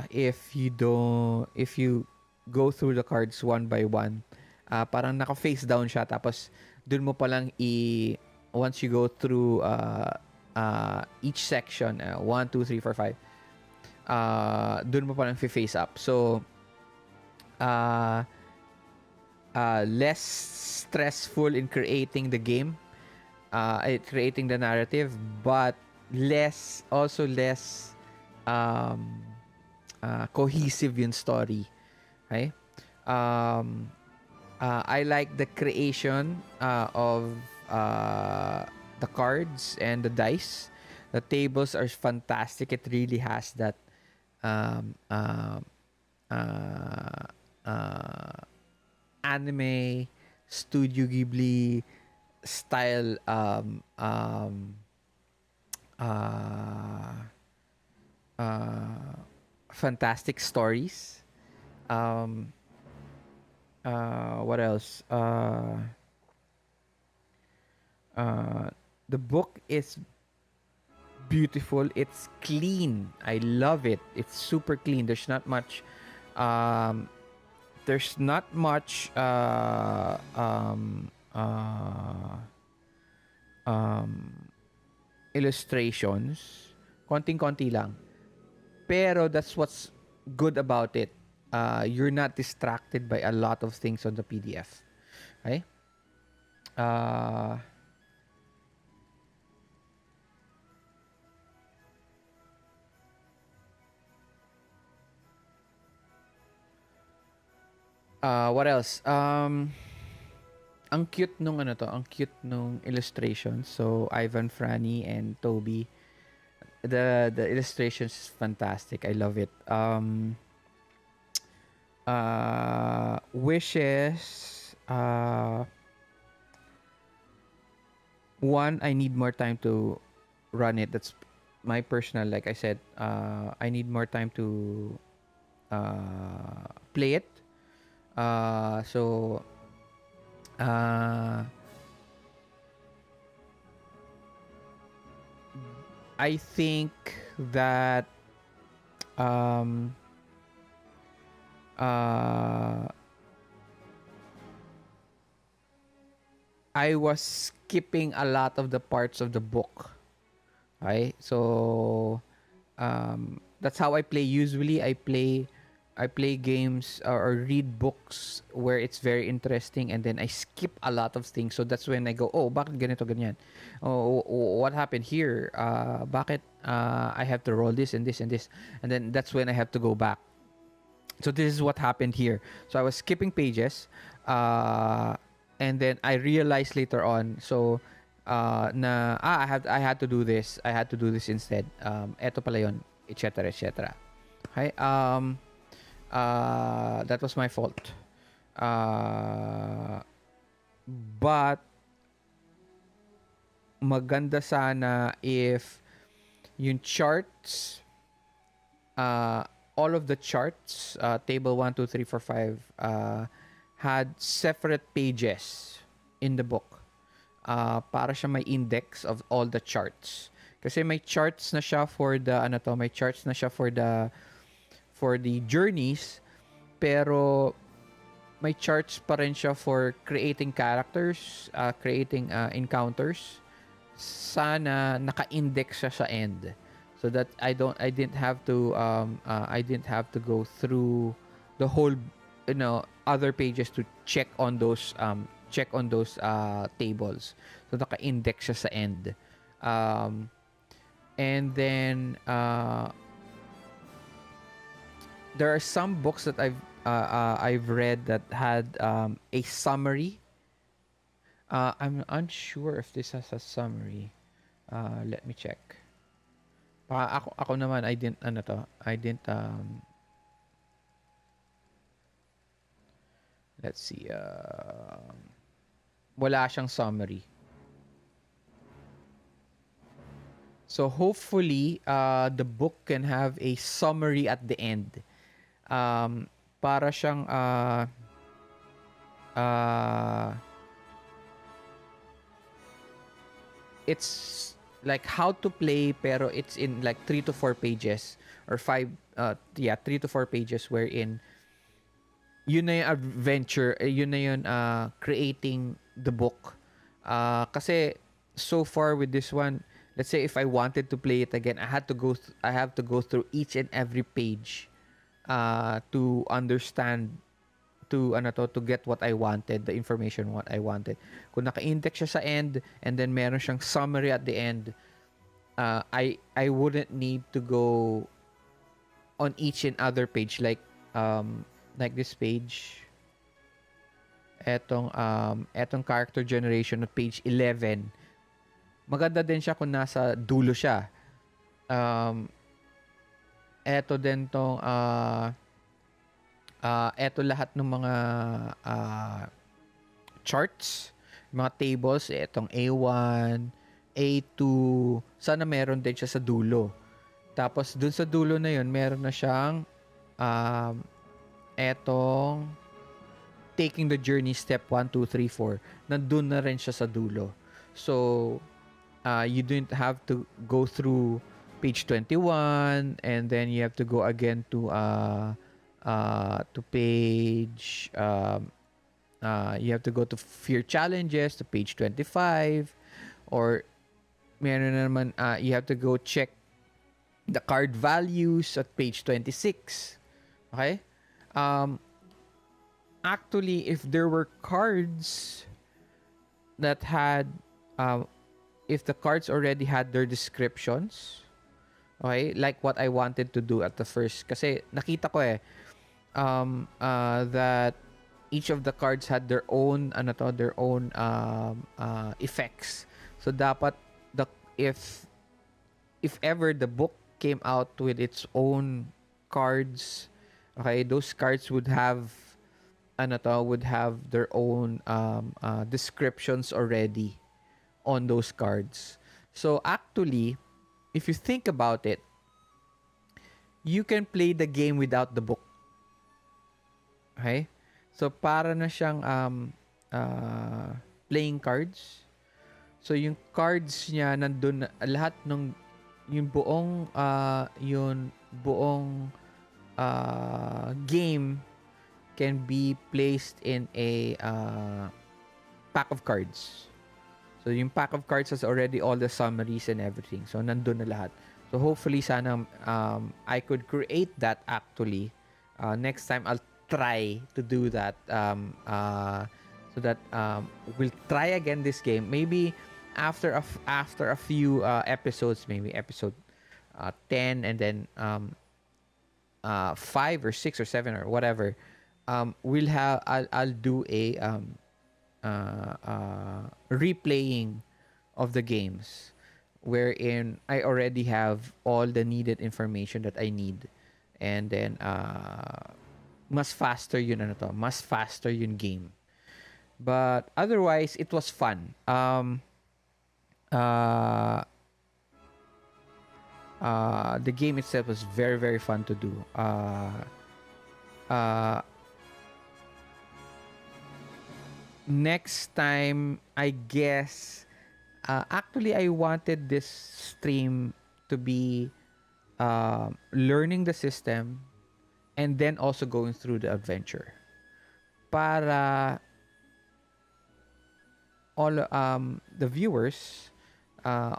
if you go through the cards one by one. Parang naka-face down siya, tapos dun mo palang once you go through each section, 1, 2, 3, 4, 5, dun mo palang face up. So, uh, less stressful in creating the game, creating the narrative, but less cohesive yung story. Okay? I like the creation of the cards and the dice. The tables are fantastic. It really has that um, uh, uh, anime Studio Ghibli style uh, fantastic stories. Um, what else? Uh, the book is beautiful. It's clean. I love it. It's super clean. Um, there's not much illustrations. Konting-konti lang. Pero that's what's good about it. You're not distracted by a lot of things on the PDF. Okay? Uh, what else? Ang cute nung ang cute nung illustration. So Ivan, Franny, and Tobie. The illustrations is fantastic. I love it. Wishes. One, I need more time to run it. That's my personal. Like I said, I need more time to play it. So I think that um, I was skipping a lot of the parts of the book. Okay? So that's how I play. Usually I play games or read books where it's very interesting, and then I skip a lot of things. So that's when I go, oh, bakit ganito ganyan? Oh, what happened here? Bakit I have to roll this and this and this? And then that's when I have to go back. So this is what happened here. So I was skipping pages, and then I realized later on. So I had to do this. I had to do this instead. Eto pala yun, etc. etc. Okay. That was my fault. But maganda sana if yung charts, all of the charts, table 1, 2, 3, 4, 5, had separate pages in the book. Para siya may index of all the charts. Kasi may charts na siya for the ano to, may charts na siya for the journeys, pero may charts pa rin siya for creating characters, creating encounters. Sana naka-index siya sa end, so that I didn't have to go through the whole, other pages to check on those tables. So naka-index siya sa end. Um, and then there are some books that I've read that had a summary. I'm unsure if this has a summary. Let me check. Ako naman, I didn't, let's see. Wala siyang summary. So hopefully, the book can have a summary at the end. Para siyang, it's like how to play, pero it's in like 3 to 4 pages or 5, 3 to 4 pages, wherein yun na yung adventure, yun na yun, creating the book. Kasi so far with this one, let's say if I wanted to play it again, I have to go through each and every page to understand, to get what I wanted, the information what I wanted. Kung naka-index siya sa end and then meron siyang summary at the end, I wouldn't need to go on each and other page, like this page. Etong character generation at page 11. Maganda din siya kung nasa dulo siya. Eto din tong eto lahat ng mga charts, mga tables, etong A1, A2, sana meron din siya sa dulo. Tapos dun sa dulo na yun, meron na siyang etong taking the journey step 1, 2, 3, 4. Nandun na rin siya sa dulo. So, you don't have to go through page 21 and then you have to go again to page you have to go to fear challenges to page 25, or meron na naman, you have to go check the card values at page 26. Okay? Actually, if there were cards that had if the cards already had their descriptions, okay, like what I wanted to do at the first, kasi nakita ko that each of the cards had their own effects. So dapat if ever the book came out with its own cards, okay, those cards would have their own descriptions already on those cards. So actually, if you think about it, you can play the game without the book. Okay? So para na siyang playing cards. So yung cards niya nandun lahat ng yung buong game can be placed in a pack of cards. So yung pack of cards has already all the summaries and everything. So nandun na lahat. So hopefully sana I could create that actually. Next time I'll try to do that so that we'll try again this game. Maybe after a few episodes, maybe episode 10 and then 5 or 6 or 7 or whatever. I'll do a replaying of the games wherein I already have all the needed information that I need, and then mas faster yun game. But otherwise it was fun. The game itself was very, very fun to do. Next time, I guess Actually, I wanted this stream to be learning the system and then also going through the adventure para all the viewers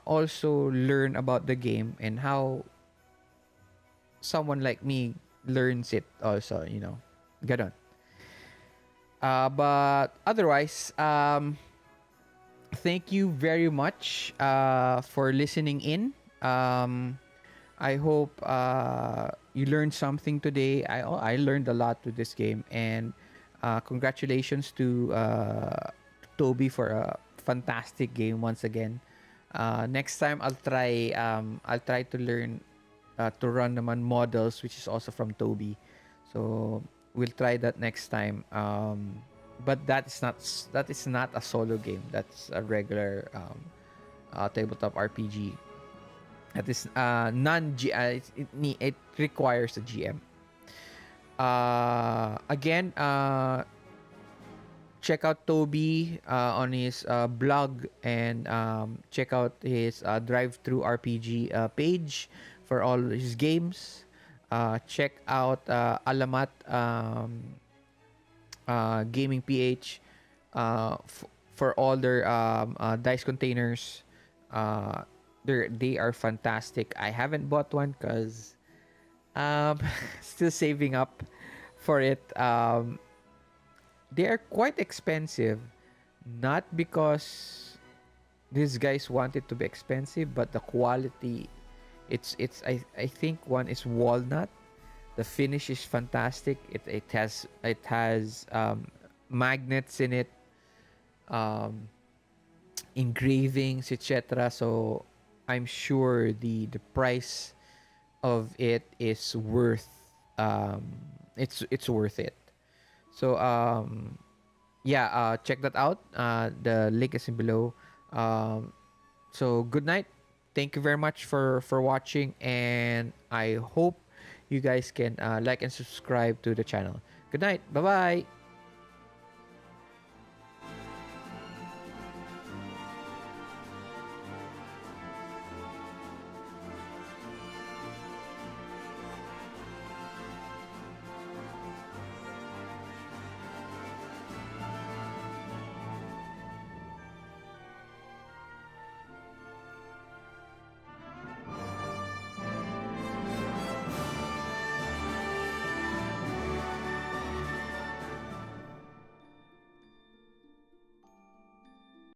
also learn about the game and how someone like me learns it also, ganon. But otherwise, thank you very much for listening in. I hope you learned something today. I learned a lot with this game, and congratulations to Toby for a fantastic game once again. Next time I'll try to learn to run naman models, which is also from Toby. So we'll try that next time. But that is not a solo game. That's a regular tabletop RPG. That is non G. It requires a GM. Again, check out Toby on his blog, and check out his Drive Through RPG page for all his games. Check out Alamat Gaming PH for all their dice containers. They are fantastic. I haven't bought one because still saving up for it. They are quite expensive, not because these guys want it to be expensive, but the quality. I think one is walnut. The finish is fantastic. It has magnets in it, engravings, etc. So I'm sure the price of it is worth it's worth it. So yeah, check that out. The link is in below. So good night. Thank you very much for watching, and I hope you guys can like and subscribe to the channel. Good night. Bye bye.